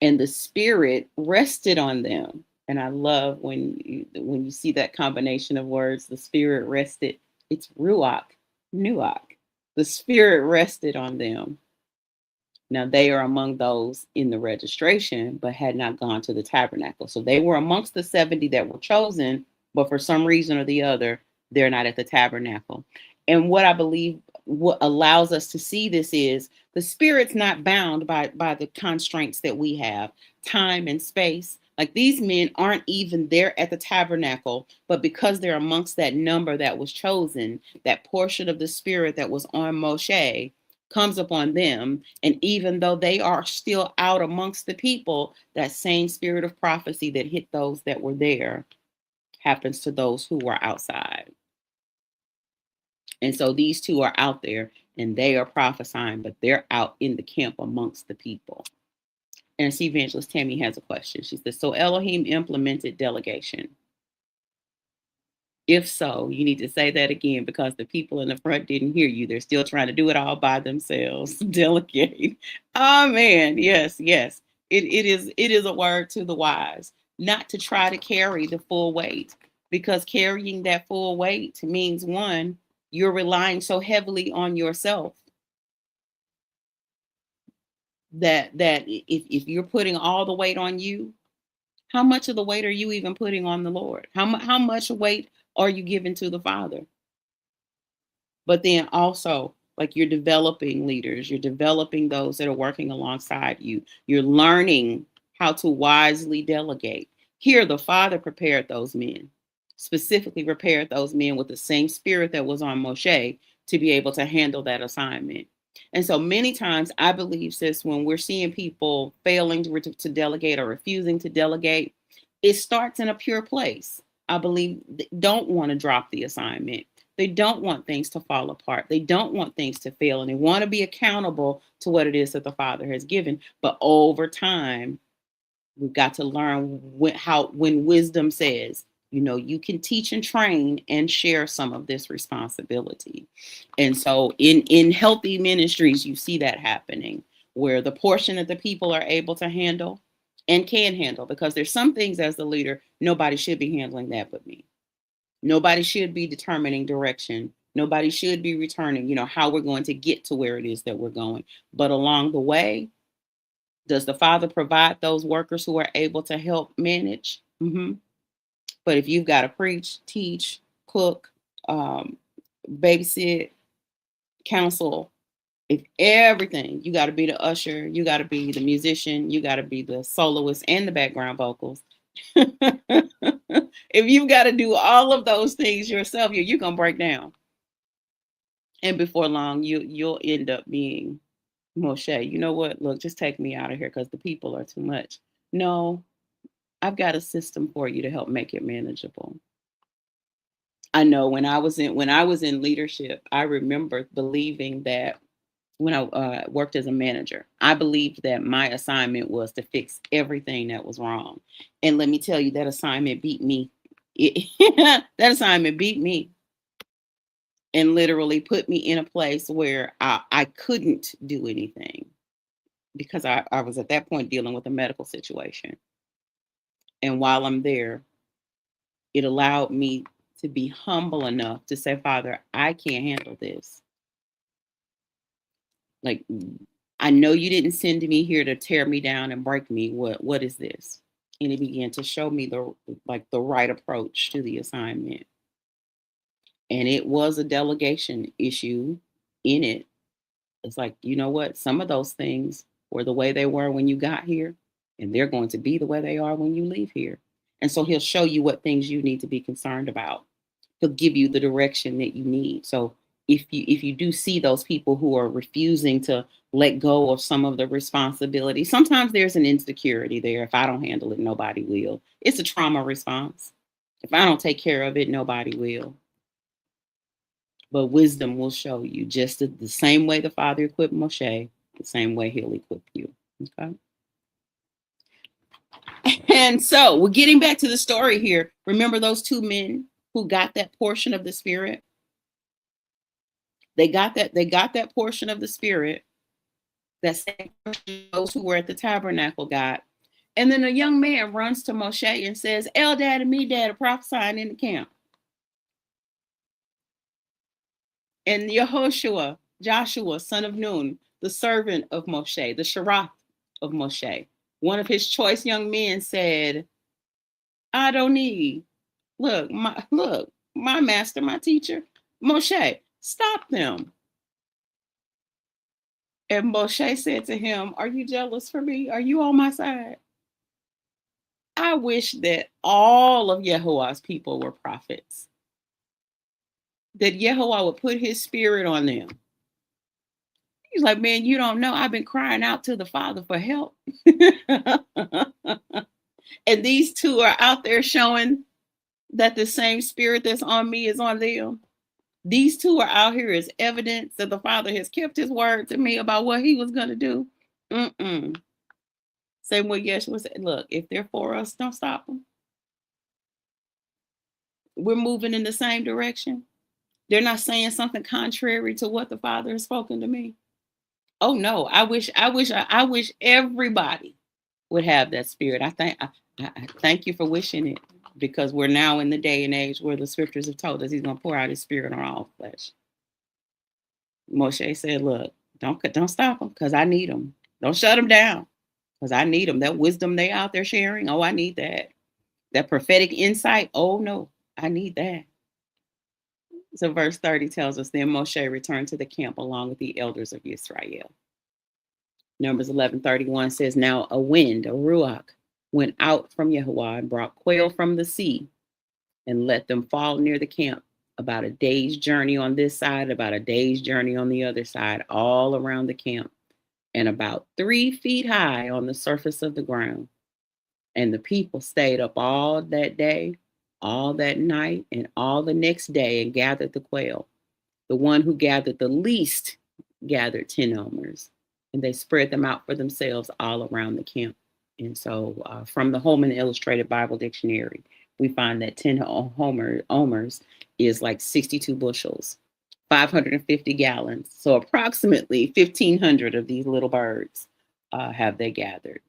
Speaker 1: And the spirit rested on them. And I love when you see that combination of words, the spirit rested. It's ruach, nuach. The spirit rested on them. Now they are among those in the registration, but had not gone to the tabernacle. So they were amongst the 70 that were chosen, but for some reason or the other, they're not at the tabernacle. And what I believe what allows us to see this is the spirit's not bound by the constraints that we have, time and space. Like these men aren't even there at the tabernacle, but because they're amongst that number that was chosen, that portion of the spirit that was on Moshe comes upon them. And even though they are still out amongst the people, that same spirit of prophecy that hit those that were there happens to those who were outside. And so these two are out there and they are prophesying, but they're out in the camp amongst the people. And see, Evangelist Tammy has a question. She says, so Elohim implemented delegation. If so, you need to say that again because the people in the front didn't hear you. They're still trying to do it all by themselves. Delegate. Oh man, yes, yes. It is a word to the wise, not to try to carry the full weight, because carrying that full weight means one, you're relying so heavily on yourself that if you're putting all the weight on you, how much of the weight are you even putting on the Lord? How much weight are you giving to the Father? But then also, like you're developing leaders, you're developing those that are working alongside you. You're learning how to wisely delegate. Here, the Father prepared those men, specifically prepared those men with the same spirit that was on Moshe to be able to handle that assignment. And so many times I believe, sis, when we're seeing people failing to delegate or refusing to delegate, it starts in a pure place. I believe they don't want to drop the assignment. They don't want things to fall apart. They don't want things to fail. And they want to be accountable to what it is that the Father has given. But over time, we've got to learn when wisdom says, you can teach and train and share some of this responsibility. And so in healthy ministries, you see that happening where the portion that the people are able to handle and can handle, because there's some things as the leader, nobody should be handling that but me. Nobody should be determining direction. Nobody should be returning, how we're going to get to where it is that we're going. But along the way, does the Father provide those workers who are able to help manage? Mm-hmm. But if you've got to preach, teach, cook, babysit, counsel, if everything, you got to be the usher, you got to be the musician, you got to be the soloist and the background vocals. If you've got to do all of those things yourself, you're going to break down. And before long, you'll end up being Moshe. You know what? Look, just take me out of here because the people are too much. No, I've got a system for you to help make it manageable. I know when I was in leadership, I remember believing that when I worked as a manager, I believed that my assignment was to fix everything that was wrong. And let me tell you, that assignment beat me. That assignment beat me and literally put me in a place where I couldn't do anything because I was at that point dealing with a medical situation. And while I'm there, it allowed me to be humble enough to say, Father, I can't handle this. Like, I know you didn't send me here to tear me down and break me. What is this? And he began to show me the right approach to the assignment. And it was a delegation issue in it. It's like, you know what? Some of those things were the way they were when you got here, and they're going to be the way they are when you leave here. And so he'll show you what things you need to be concerned about. He'll give you the direction that you need. So if you do see those people who are refusing to let go of some of the responsibility, sometimes there's an insecurity there. If I don't handle it, nobody will. It's a trauma response. If I don't take care of it, nobody will. But wisdom will show you just the same way the Father equipped Moshe, the same way he'll equip you. Okay. And so we're getting back to the story here. Remember those two men who got that portion of the Spirit? They got that portion of the Spirit that same portion those who were at the tabernacle got. And then a young man runs to Moshe and says, Eldad and Medad are prophesying in the camp. And Joshua, son of Nun, the servant of Moshe, the Sharath of Moshe, one of his choice young men said, I don't need, my master, my teacher, Moshe, stop them. And Moshe said to him, are you jealous for me? Are you on my side? I wish that all of Yehovah's people were prophets, that Yehovah would put his spirit on them. He's like, man, you don't know. I've been crying out to the Father for help. And these two are out there showing that the same spirit that's on me is on them. These two are out here as evidence that the Father has kept his word to me about what he was going to do. Same way Yeshua said, look, if they're for us, don't stop them. We're moving in the same direction. They're not saying something contrary to what the Father has spoken to me. Oh no, I wish everybody would have that spirit. I thank you for wishing it, because we're now in the day and age where the scriptures have told us he's going to pour out his spirit on all flesh. Moshe said, look, don't stop them, because I need them. Don't shut them down, because I need them. That wisdom they out there sharing, oh, I need that. That prophetic insight, oh no, I need that. So verse 30 tells us, then Moshe returned to the camp along with the elders of Israel. Numbers 11:31 says, now a wind, a ruach, went out from Yehovah and brought quail from the sea and let them fall near the camp, about a day's journey on this side, about a day's journey on the other side, all around the camp, and about 3 feet high on the surface of the ground. And the people stayed up all that day, all that night, and all the next day and gathered the quail. The one who gathered the least gathered 10 omers, and they spread them out for themselves all around the camp. And so from the Holman Illustrated Bible Dictionary, we find that 10 omers is like 62 bushels, 550 gallons. So approximately 1,500 of these little birds have they gathered.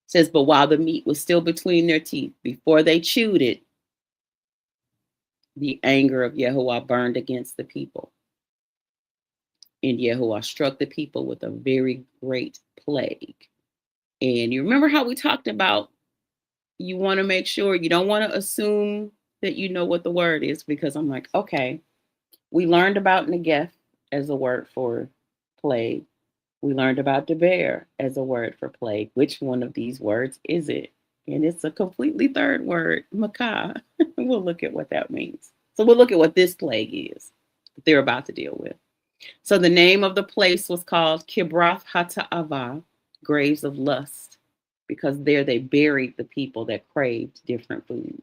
Speaker 1: It says, but while the meat was still between their teeth, before they chewed it, the anger of Yehovah burned against the people. And Yehovah struck the people with a very great plague. And you remember how we talked about, you want to make sure, you don't want to assume that you know what the word is, because I'm like, okay, we learned about Negef as a word for plague. We learned about Deber as a word for plague. Which one of these words is it? And it's a completely third word, Makah. We'll look at what that means. So we'll look at what this plague is. they're about to deal with. So the name of the place was called Kibroth Hata'ava, graves of lust, because there they buried the people that craved different food.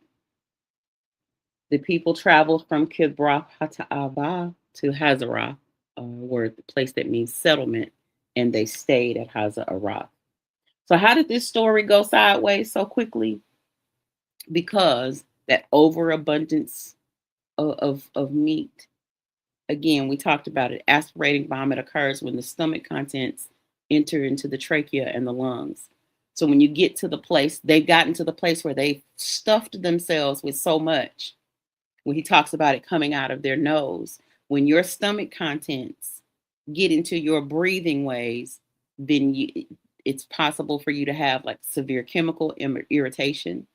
Speaker 1: The people traveled from Kibroth Hata'ava to Hazarah, word the place that means settlement, and they stayed at Hazarah. So how did this story go sideways so quickly? Because that overabundance of meat, again, we talked about it, aspirating vomit occurs when the stomach contents enter into the trachea and the lungs. So when you get to the place, they've gotten to the place where they stuffed themselves with so much. When he talks about it coming out of their nose, when your stomach contents get into your breathing ways, then it's possible for you to have like severe chemical irritation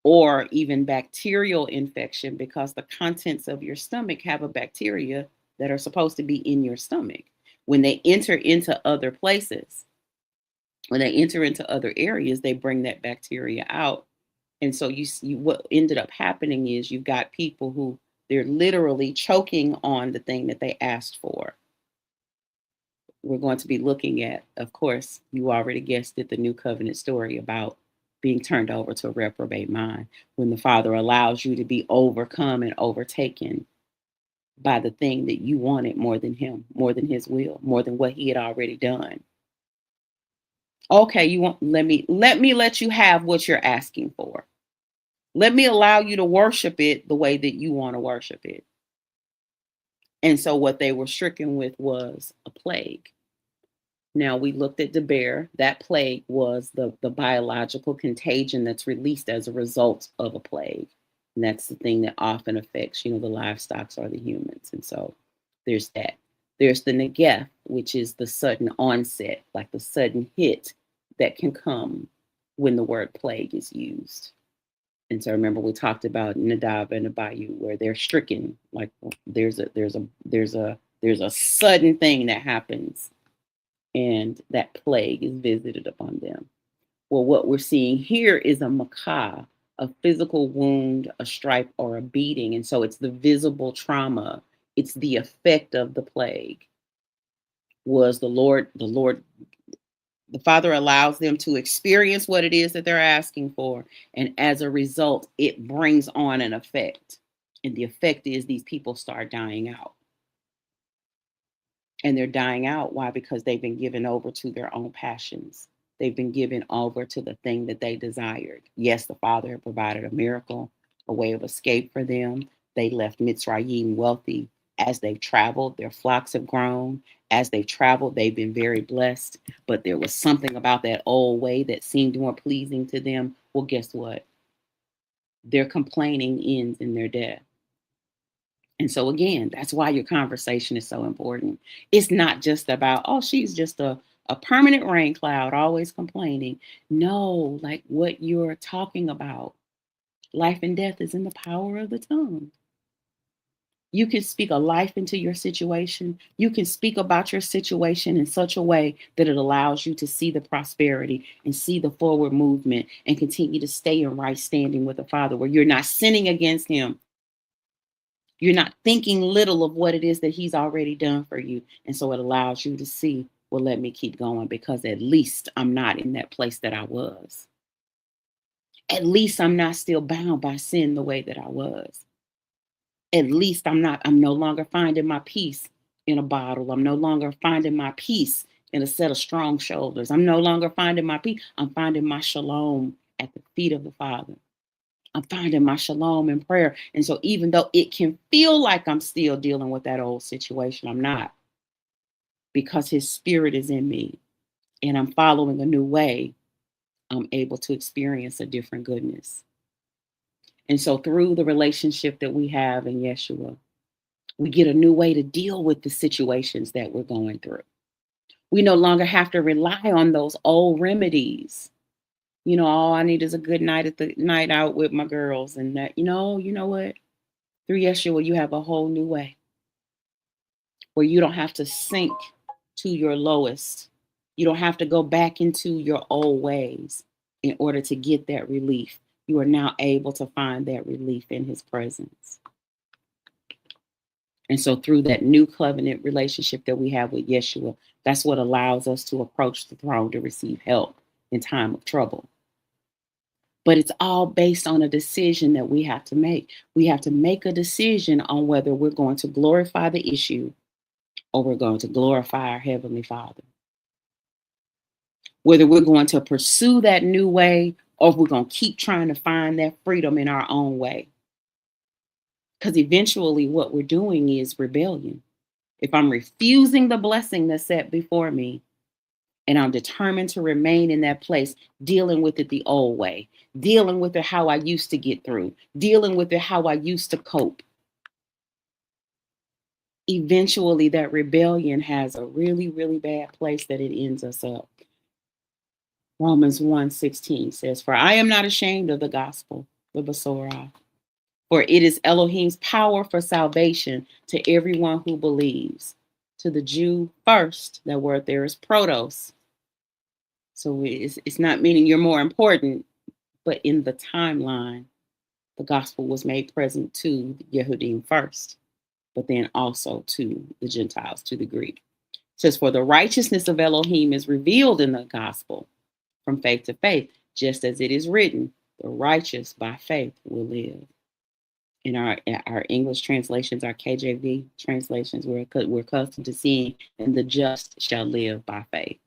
Speaker 1: or even bacterial infection, because the contents of your stomach have a bacteria that are supposed to be in your stomach. When they enter into other places, when they enter into other areas, they bring that bacteria out. And so what ended up happening is you've got people who they're literally choking on the thing that they asked for. We're going to be looking at, of course, you already guessed it, the new covenant story about being turned over to a reprobate mind, when the Father allows you to be overcome and overtaken by the thing that you wanted more than him, more than his will, more than what he had already done. Okay, you want let you have what you're asking for. Let me allow you to worship it the way that you want to worship it. And so what they were stricken with was a plague. Now, we looked at the bear. That plague was the biological contagion that's released as a result of a plague. And that's the thing that often affects, the livestock or the humans. And so there's that. There's the negeth, which is the sudden onset, like the sudden hit that can come when the word plague is used. And so remember we talked about Nadab and Abihu, where they're stricken, like there's a sudden thing that happens, and that plague is visited upon them. Well, what we're seeing here is a makah, a physical wound, a stripe, or a beating. And so it's the visible trauma. It's the effect of the plague. Was the Father allows them to experience what it is that they're asking for. And as a result, it brings on an effect. And the effect is these people start dying out. And they're dying out. Why? Because they've been given over to their own passions. They've been given over to the thing that they desired. Yes, the Father had provided a miracle, a way of escape for them. They left Mitzrayim wealthy. As they've traveled, their flocks have grown. As they've traveled, they've been very blessed. But there was something about that old way that seemed more pleasing to them. Well, guess what? Their complaining ends in their death. And so again, that's why your conversation is so important. It's not just about, oh, she's just a permanent rain cloud, always complaining. No, like what you're talking about. Life and death is in the power of the tongue. You can speak a life into your situation. You can speak about your situation in such a way that it allows you to see the prosperity and see the forward movement and continue to stay in right standing with the Father, where you're not sinning against him. You're not thinking little of what it is that he's already done for you. And so it allows you to see, well, let me keep going, because at least I'm not in that place that I was. At least I'm not still bound by sin the way that I was. At least I'm no longer finding my peace in a bottle. I'm no longer finding my peace in a set of strong shoulders. I'm no longer finding my peace. I'm finding my shalom at the feet of the Father. I'm finding my shalom in prayer. And so even though it can feel like I'm still dealing with that old situation, I'm not, because his spirit is in me and I'm following a new way. I'm able to experience a different goodness. And so through the relationship that we have in Yeshua, we get a new way to deal with the situations that we're going through. We no longer have to rely on those old remedies. All I need is a good night out with my girls, and that, you know what? Through Yeshua, you have a whole new way where you don't have to sink to your lowest. You don't have to go back into your old ways in order to get that relief. You are now able to find that relief in his presence. And so through that new covenant relationship that we have with Yeshua, that's what allows us to approach the throne to receive help in time of trouble. But it's all based on a decision that we have to make. We have to make a decision on whether we're going to glorify the issue or we're going to glorify our Heavenly Father. Whether we're going to pursue that new way or if we're going to keep trying to find that freedom in our own way. Because eventually what we're doing is rebellion. If I'm refusing the blessing that's set before me and I'm determined to remain in that place, dealing with it the old way, dealing with it how I used to get through, dealing with it how I used to cope, eventually that rebellion has a really, really bad place that it ends us up. Romans 1:16 says, "For I am not ashamed of the gospel, the Besorah, for it is Elohim's power for salvation to everyone who believes, to the Jew first." That word there is protos. So it's not meaning you're more important, but in the timeline, the gospel was made present to the Yehudim first, but then also to the Gentiles, to the Greek. It says, "For the righteousness of Elohim is revealed in the gospel from faith to faith, just as it is written, the righteous by faith will live." In our English translations, our KJV translations, we're accustomed to seeing, "and the just shall live by faith."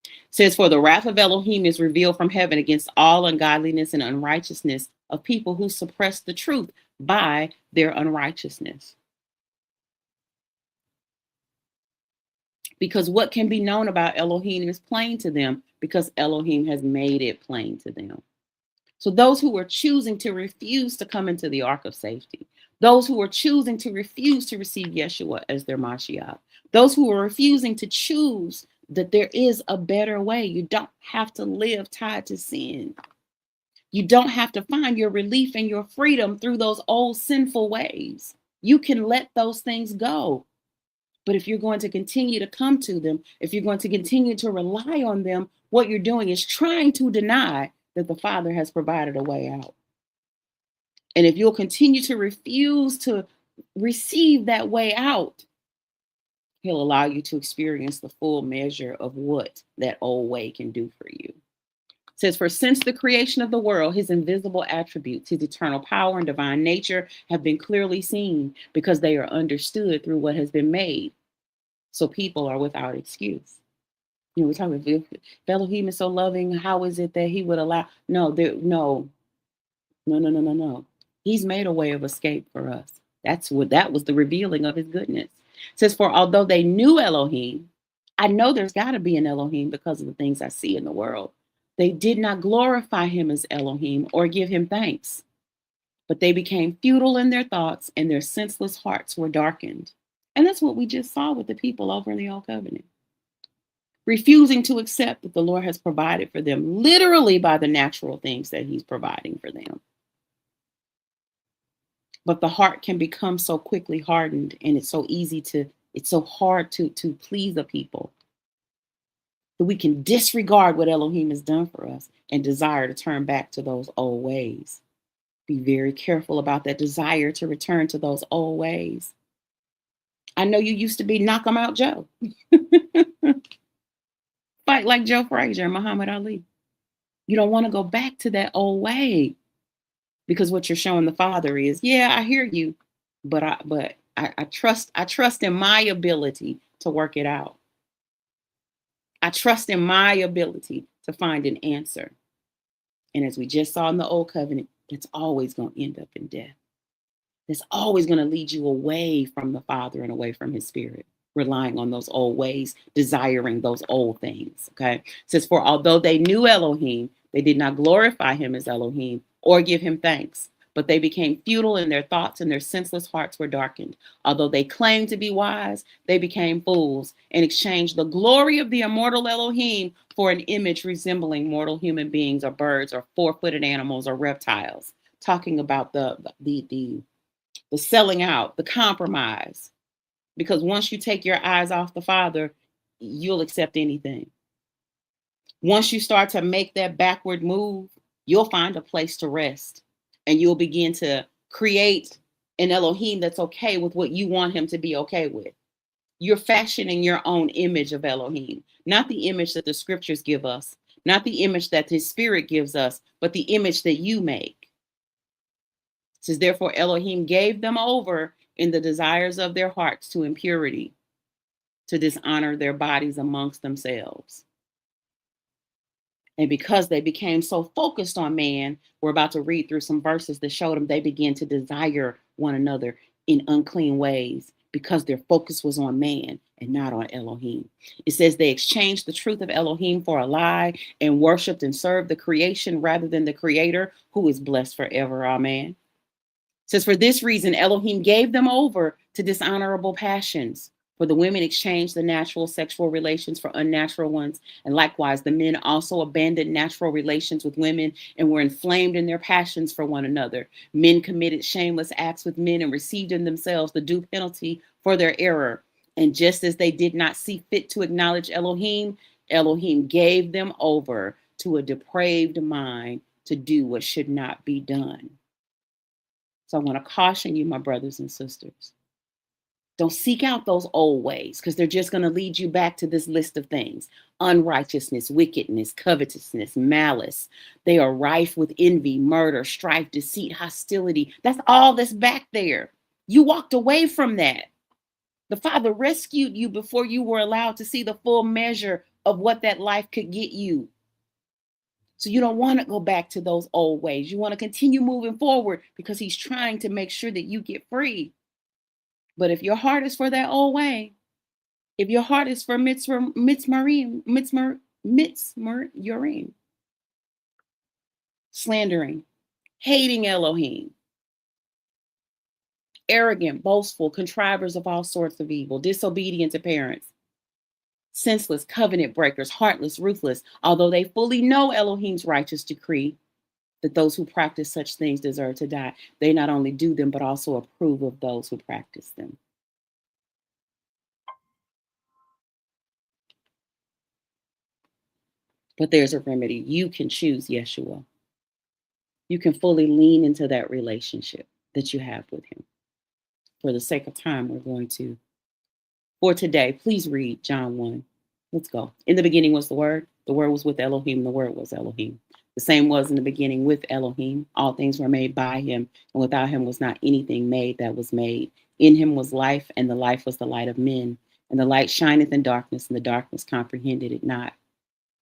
Speaker 1: It says, "For the wrath of Elohim is revealed from heaven against all ungodliness and unrighteousness of people who suppress the truth by their unrighteousness." Because what can be known about Elohim is plain to them because Elohim has made it plain to them. So those who are choosing to refuse to come into the ark of safety, those who are choosing to refuse to receive Yeshua as their Mashiach, those who are refusing to choose that there is a better way. You don't have to live tied to sin. You don't have to find your relief and your freedom through those old sinful ways. You can let those things go. But if you're going to continue to come to them, if you're going to continue to rely on them, what you're doing is trying to deny that the Father has provided a way out. And if you'll continue to refuse to receive that way out, He'll allow you to experience the full measure of what that old way can do for you. It says, "For since the creation of the world, His invisible attributes, His eternal power and divine nature have been clearly seen because they are understood through what has been made. So people are without excuse." You know, we're talking, if Elohim is so loving, how is it that He would allow? No. He's made a way of escape for us. That was the revealing of His goodness. It says, "For although they knew Elohim," I know there's got to be an Elohim because of the things I see in the world. "They did not glorify Him as Elohim or give Him thanks, but they became futile in their thoughts and their senseless hearts were darkened." And that's what we just saw with the people over in the Old Covenant. Refusing to accept that the Lord has provided for them, literally by the natural things that He's providing for them. But the heart can become so quickly hardened, and it's so hard to please the people that we can disregard what Elohim has done for us and desire to turn back to those old ways. Be very careful about that desire to return to those old ways. I know you used to be knock 'em out Joe. Fight like Joe Frazier and Muhammad Ali. You don't want to go back to that old way because what you're showing the Father is, yeah, I hear you, but I trust in my ability to work it out. I trust in my ability to find an answer. And as we just saw in the Old Covenant, it's always going to end up in death. It's always going to lead you away from the Father and away from His Spirit, relying on those old ways, desiring those old things. Okay. It says, "For although they knew Elohim, they did not glorify Him as Elohim or give Him thanks, but they became futile in their thoughts and their senseless hearts were darkened. Although they claimed to be wise, they became fools and exchanged the glory of the immortal Elohim for an image resembling mortal human beings or birds or four-footed animals or reptiles." Talking about the selling out, the compromise. Because once you take your eyes off the Father, you'll accept anything. Once you start to make that backward move, you'll find a place to rest and you'll begin to create an Elohim that's okay with what you want him to be okay with. You're fashioning your own image of Elohim, not the image that the scriptures give us, not the image that his spirit gives us, but the image that you make. It says, therefore, Elohim gave them over in the desires of their hearts to impurity, to dishonor their bodies amongst themselves. And because they became so focused on man, we're about to read through some verses that showed them they began to desire one another in unclean ways because their focus was on man and not on Elohim. It says they exchanged the truth of Elohim for a lie and worshiped and served the creation rather than the creator, who is blessed forever. Amen. It says, for this reason, Elohim gave them over to dishonorable passions. For the women exchanged the natural sexual relations for unnatural ones. And likewise, the men also abandoned natural relations with women and were inflamed in their passions for one another. Men committed shameless acts with men and received in themselves the due penalty for their error. And just as they did not see fit to acknowledge Elohim, Elohim gave them over to a depraved mind to do what should not be done. So I want to caution you, my brothers and sisters. Don't seek out those old ways because they're just going to lead you back to this list of things: unrighteousness, wickedness, covetousness, malice. They are rife with envy, murder, strife, deceit, hostility. That's all that's back there. You walked away from that. The Father rescued you before you were allowed to see the full measure of what that life could get you. So you don't want to go back to those old ways. You want to continue moving forward because he's trying to make sure that you get free. But if your heart is for that old way, if your heart is for mitzmarim, slandering, hating Elohim, arrogant, boastful, contrivers of all sorts of evil, disobedient to parents, senseless, covenant breakers, heartless, ruthless, although they fully know Elohim's righteous decree that those who practice such things deserve to die, they not only do them, but also approve of those who practice them. But there's a remedy. You can choose Yeshua. You can fully lean into that relationship that you have with him. For the sake of time, we're going to, for today, please read John 1. Let's go. In the beginning was the Word. The Word was with Elohim. The Word was Elohim. The same was in the beginning with Elohim. All things were made by him, and without him was not anything made that was made. In him was life, and the life was the light of men. And the light shineth in darkness, and the darkness comprehended it not.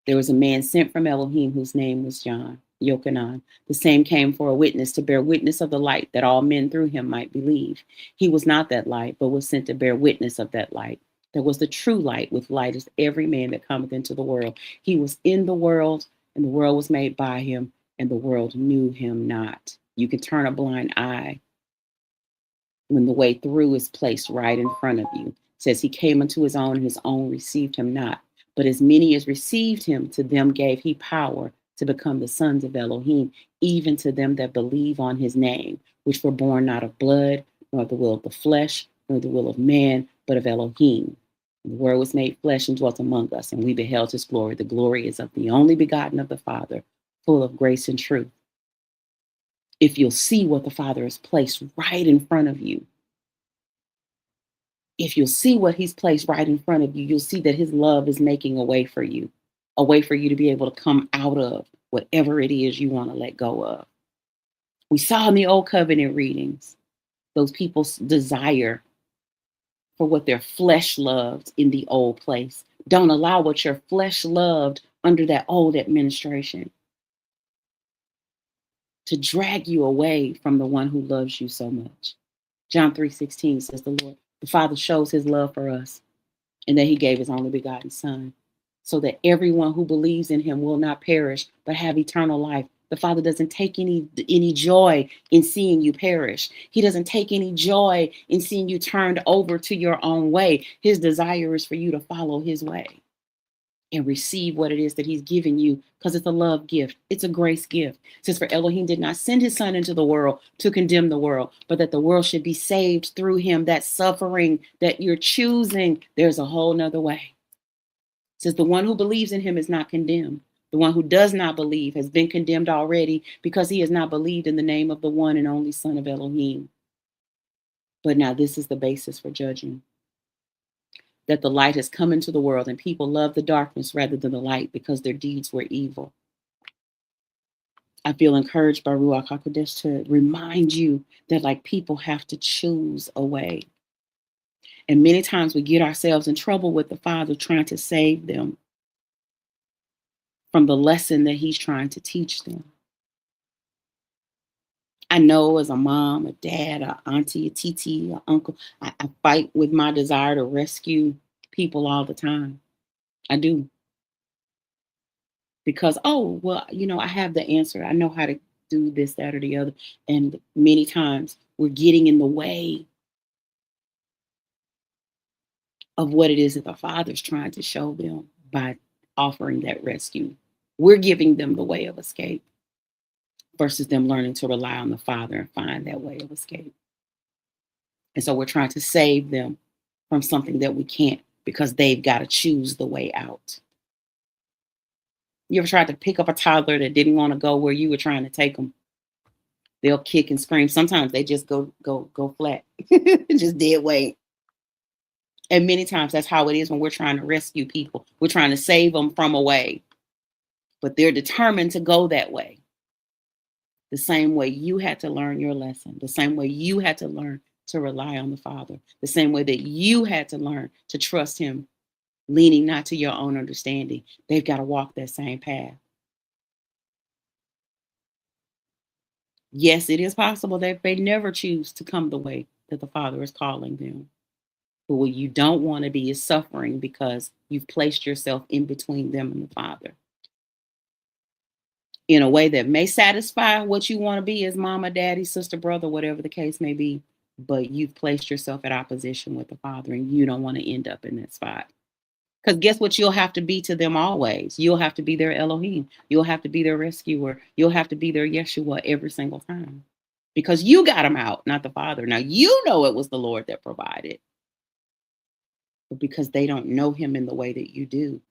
Speaker 1: There was a man sent from Elohim whose name was John, Yochanan. The same came for a witness, to bear witness of the light, that all men through him might believe. He was not that light, but was sent to bear witness of that light. There was the true light, with light is every man that cometh into the world. He was in the world, and the world was made by him, and the world knew him not. You can turn a blind eye when the way through is placed right in front of you. It says he came unto his own, and his own received him not. But as many as received him, to them gave he power to become the sons of Elohim, even to them that believe on his name, which were born not of blood, nor the will of the flesh, nor the will of man, but of Elohim. And the word was made flesh and dwelt among us, and we beheld his glory. The glory is of the only begotten of the Father, full of grace and truth. If you'll see what the Father has placed right in front of you, if you'll see what he's placed right in front of you, you'll see that his love is making a way for you to be able to come out of whatever it is you want to let go of. We saw in the Old Covenant readings, those people's desire for what their flesh loved in the old place. Don't allow what your flesh loved under that old administration to drag you away from the one who loves you so much. John 3:16 says the Father shows his love for us, and that he gave his only begotten Son, so that everyone who believes in him will not perish, but have eternal life. The Father doesn't take any joy in seeing you perish. He doesn't take any joy in seeing you turned over to your own way. His desire is for you to follow his way and receive what it is that he's given you, because it's a love gift. It's a grace gift. It says, for Elohim did not send his son into the world to condemn the world, but that the world should be saved through him. That suffering that you're choosing, there's a whole nother way. It says the one who believes in him is not condemned. The one who does not believe has been condemned already, because he has not believed in the name of the one and only Son of Elohim. But now this is the basis for judging, that the light has come into the world and people love the darkness rather than the light because their deeds were evil. I feel encouraged by Ruach HaKodesh to remind you that like people have to choose a way. And many times we get ourselves in trouble with the Father trying to save them from the lesson that he's trying to teach them. I know as a mom, a dad, a auntie, a TT, a uncle, I fight with my desire to rescue people all the time. I do. Because, oh, well, I have the answer. I know how to do this, that, or the other. And many times we're getting in the way of what it is that the Father's trying to show them by offering that rescue. We're giving them the way of escape versus them learning to rely on the Father and find that way of escape. And so we're trying to save them from something that we can't because they've got to choose the way out. You ever tried to pick up a toddler that didn't want to go where you were trying to take them? They'll kick and scream. Sometimes they just go flat, just dead weight. And many times that's how it is when we're trying to rescue people. We're trying to save them from a way, but they're determined to go that way. The same way you had to learn your lesson, the same way you had to learn to rely on the Father, the same way that you had to learn to trust him, leaning not to your own understanding. They've got to walk that same path. Yes, it is possible that they never choose to come the way that the Father is calling them. But what you don't want to be is suffering because you've placed yourself in between them and the Father in a way that may satisfy what you want to be as mama, daddy, sister, brother, whatever the case may be. But you've placed yourself at opposition with the Father and you don't want to end up in that spot. Because guess what you'll have to be to them always? You'll have to be their Elohim. You'll have to be their rescuer. You'll have to be their Yeshua every single time. Because you got them out, not the Father. Now, you know it was the Lord that provided. But because they don't know him in the way that you do,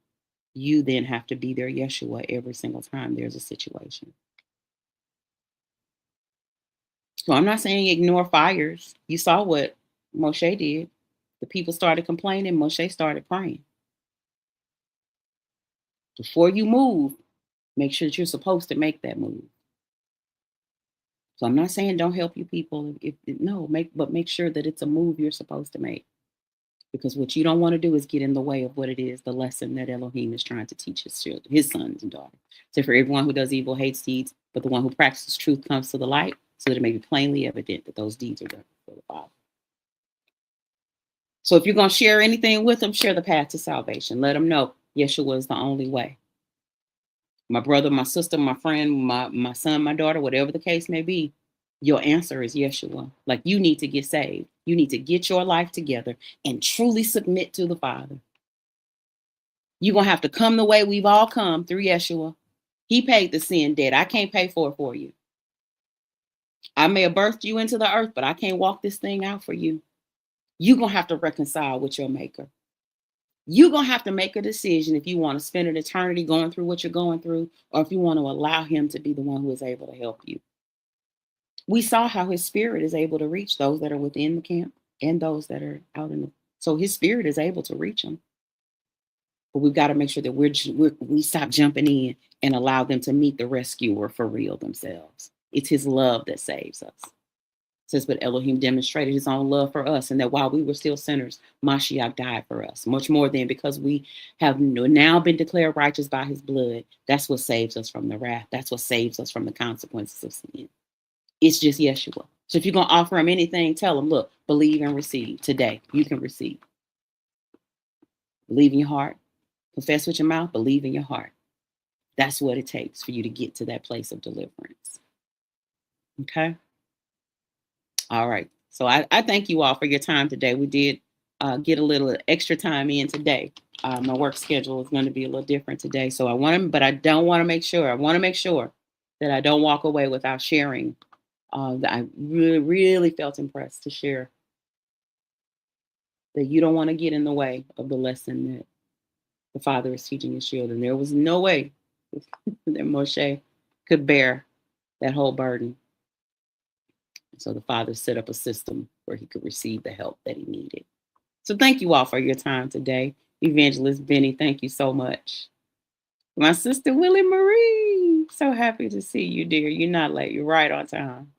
Speaker 1: you then have to be their Yeshua every single time there's a situation. So I'm not saying ignore fires. You saw what Moshe did. The people started complaining. Moshe started praying. Before you move, make sure that you're supposed to make that move. So I'm not saying don't help you people. But make sure that it's a move you're supposed to make. Because what you don't want to do is get in the way of what it is, the lesson that Elohim is trying to teach his children, his sons and daughters. So for everyone who does evil hates deeds, but the one who practices truth comes to the light, so that it may be plainly evident that those deeds are done for the Father. So if you're going to share anything with them, share the path to salvation. Let them know Yeshua is the only way. My brother, my sister, my friend, my son, my daughter, whatever the case may be, your answer is Yeshua. Like you need to get saved. You need to get your life together and truly submit to the Father. You're going to have to come the way we've all come through Yeshua. He paid the sin debt. I can't pay for you. I may have birthed you into the earth, but I can't walk this thing out for you. You're going to have to reconcile with your maker. You're going to have to make a decision if you want to spend an eternity going through what you're going through, or if you want to allow him to be the one who is able to help you. We saw how his spirit is able to reach those that are within the camp and those that are out in the. So his spirit is able to reach them. But we've got to make sure that we stop jumping in and allow them to meet the rescuer for real themselves. It's his love that saves us. It says, but Elohim demonstrated his own love for us, and that while we were still sinners, Mashiach died for us. Much more than because we have now been declared righteous by his blood. That's what saves us from the wrath. That's what saves us from the consequences of sin. It's just Yeshua. So if you're going to offer him anything, tell him, look, believe and receive. Today, you can receive. Believe in your heart. Confess with your mouth. Believe in your heart. That's what it takes for you to get to that place of deliverance. Okay? All right. So I thank you all for your time today. We did get a little extra time in today. My work schedule is going to be a little different today. So I want to, but I don't want to make sure. I want to make sure that I don't walk away without sharing. That I really, really felt impressed to share that you don't want to get in the way of the lesson that the Father is teaching his children. There was no way that Moshe could bear that whole burden. So the father set up a system where he could receive the help that he needed. So thank you all for your time today. Evangelist Benny, thank you so much. My sister Willie Marie, so happy to see you, dear. You're not late. You're right on time.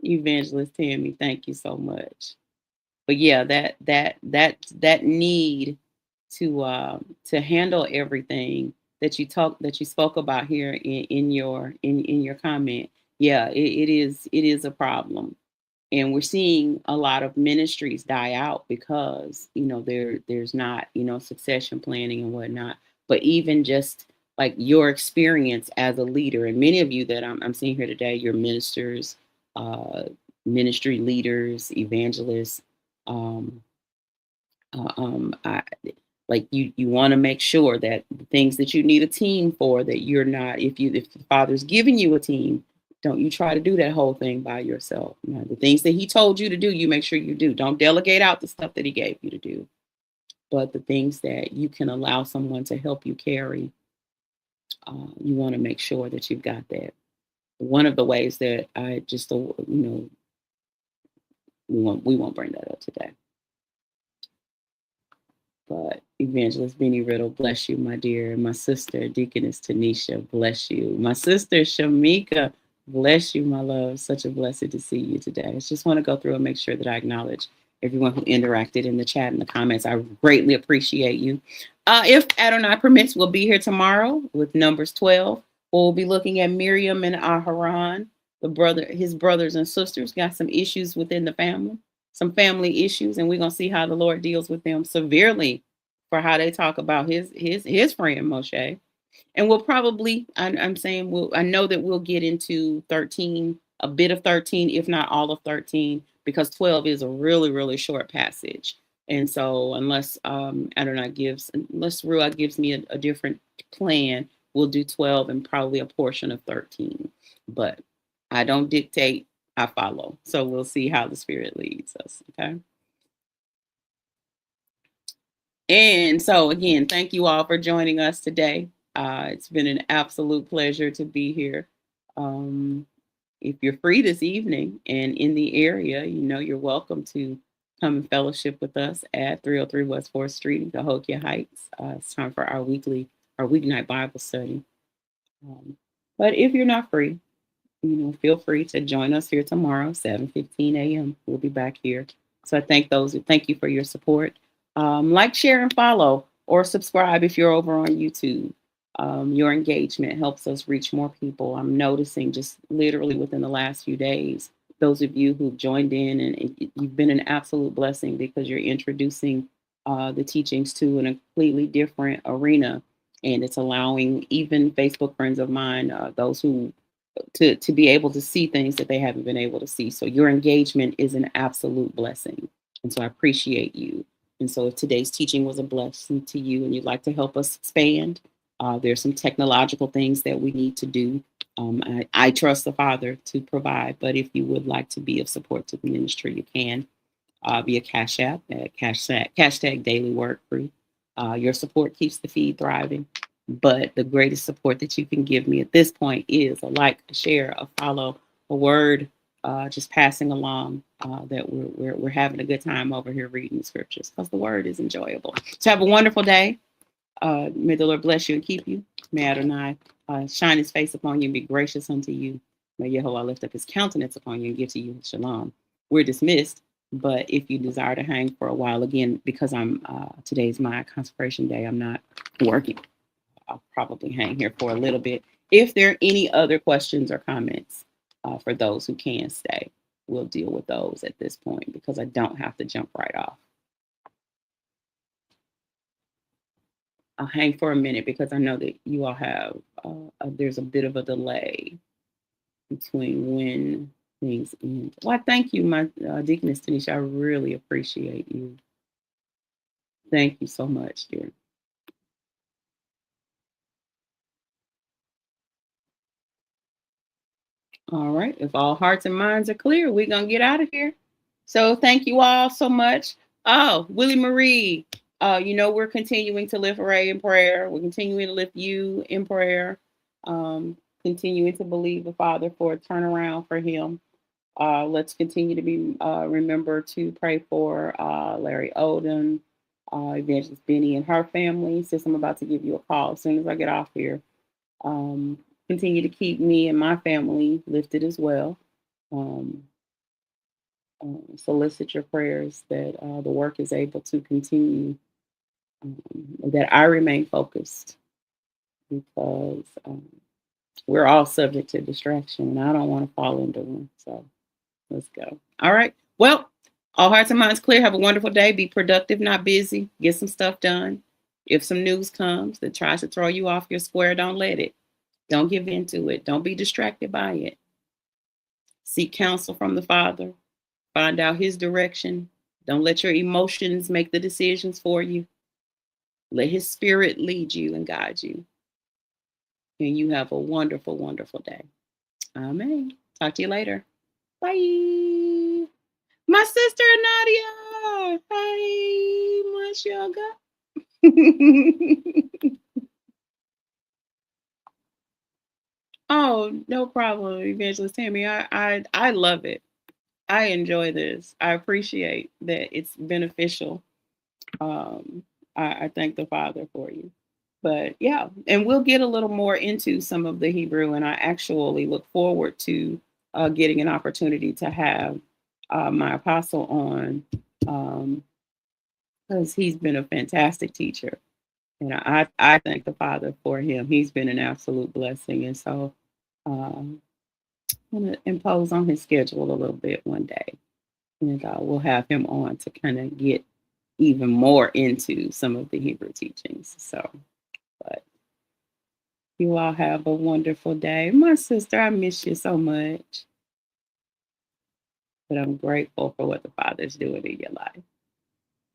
Speaker 1: Evangelist Tammy, thank you so much. But yeah, that need to handle everything that you spoke about here in your comment. Yeah, it is a problem, and we're seeing a lot of ministries die out because there's not succession planning and whatnot. But even just like your experience as a leader, and many of you that I'm seeing here today, you're ministers, uh, ministry leaders, evangelists. um, I, like you want to make sure that the things that you need a team for, that you're not, if the father's giving you a team, don't you try to do that whole thing by yourself. The things that he told you to do, you make sure you do. Don't delegate out the stuff that he gave you to do, but the things that you can allow someone to help you carry, you want to make sure that you've got that. One of the ways that I just we won't bring that up today. But Evangelist Beanie Riddle, bless you, my dear. My sister, Deaconess Tanisha, bless you. My sister, Shamika, bless you, my love. Such a blessing to see you today. I just want to go through and make sure that I acknowledge everyone who interacted in the chat and the comments. I greatly appreciate you. If Adonai permits, we'll be here tomorrow with Numbers 12. We'll be looking at Miriam and Aharon, his brothers and sisters, got some issues within the family, some family issues, and we're gonna see how the Lord deals with them severely for how they talk about his friend Moshe. And we'll probably, I'm saying, I know that we'll get into 13, a bit of 13, if not all of 13, because 12 is a really, really short passage. And so unless unless Ruah gives me a different plan, we'll do 12 and probably a portion of 13. But I don't dictate, I follow. So we'll see how the Spirit leads us. Okay. And so, again, thank you all for joining us today. It's been an absolute pleasure to be here. Um, if you're free this evening and in the area, you're welcome to come and fellowship with us at 303 West 4th Street in Cahokia Heights. It's time for our weeknight Bible study. But if you're not free, feel free to join us here tomorrow, 7:15 a.m. We'll be back here. So I thank you for your support. Like, share, and follow, or subscribe if you're over on YouTube. Your engagement helps us reach more people. I'm noticing just literally within the last few days, those of you who've joined in, and you've been an absolute blessing because you're introducing the teachings to a completely different arena. And it's allowing even Facebook friends of mine, those who to be able to see things that they haven't been able to see. So your engagement is an absolute blessing. And so I appreciate you. And so if today's teaching was a blessing to you and you'd like to help us expand, there's some technological things that we need to do. I trust the Father to provide, but if you would like to be of support to the ministry, you can via Cash App at hashtag Daily Word Crew. Your support keeps the feed thriving. But the greatest support that you can give me at this point is a like, a share, a follow, a word, just passing along that we're having a good time over here reading the scriptures because the word is enjoyable. So have a wonderful day. May the Lord bless you and keep you. May Adonai shine his face upon you and be gracious unto you. May Yehovah lift up his countenance upon you and give to you shalom. We're dismissed. But if you desire to hang for a while, again, because today's my consecration day, I'm not working. I'll probably hang here for a little bit. If there are any other questions or comments for those who can stay, we'll deal with those at this point because I don't have to jump right off. I'll hang for a minute because I know that you all have, there's a bit of a delay between when things end. Well, thank you, my Deaconess Tanisha. I really appreciate you. Thank you so much, dear. All right. If all hearts and minds are clear, we're going to get out of here. So thank you all so much. Oh, Willie Marie, we're continuing to lift Ray in prayer. We're continuing to lift you in prayer. Continuing to believe the Father for a turnaround for him. Let's continue to be remember to pray for Larry Odom, Evangelist Benny and her family. Since I'm about to give you a call as soon as I get off here, um, continue to keep me and my family lifted as well. Um, Solicit your prayers that the work is able to continue, that I remain focused because we're all subject to distraction, and I don't want to fall into one. So let's go. All right. Well, all hearts and minds clear. Have a wonderful day. Be productive, not busy. Get some stuff done. If some news comes that tries to throw you off your square, don't let it. Don't give in to it. Don't be distracted by it. Seek counsel from the Father. Find out His direction. Don't let your emotions make the decisions for you. Let His Spirit lead you and guide you. And you have a wonderful, wonderful day. Amen. Talk to you later. Bye. My sister Nadia. Hi, my sugar. Oh, no problem, Evangelist Tammy. I love it. I enjoy this. I appreciate that it's beneficial. Um, I thank the Father for you. But yeah, and we'll get a little more into some of the Hebrew, and I actually look forward to getting an opportunity to have my apostle on, because he's been a fantastic teacher, and I thank the Father for him. He's been an absolute blessing, and so um, I'm going to impose on his schedule a little bit one day, and we'll have him on to kind of get even more into some of the Hebrew teachings. So, but you all have a wonderful day. My sister, I miss you so much, but I'm grateful for what the Father's doing in your life.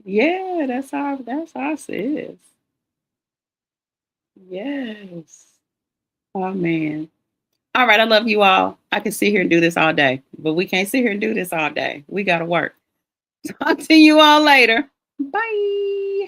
Speaker 1: Yeah, that's our sis. Yes. Oh man. All right, I love you all. I can sit here and do this all day, but we can't sit here and do this all day. We gotta work. Talk to you all later. Bye.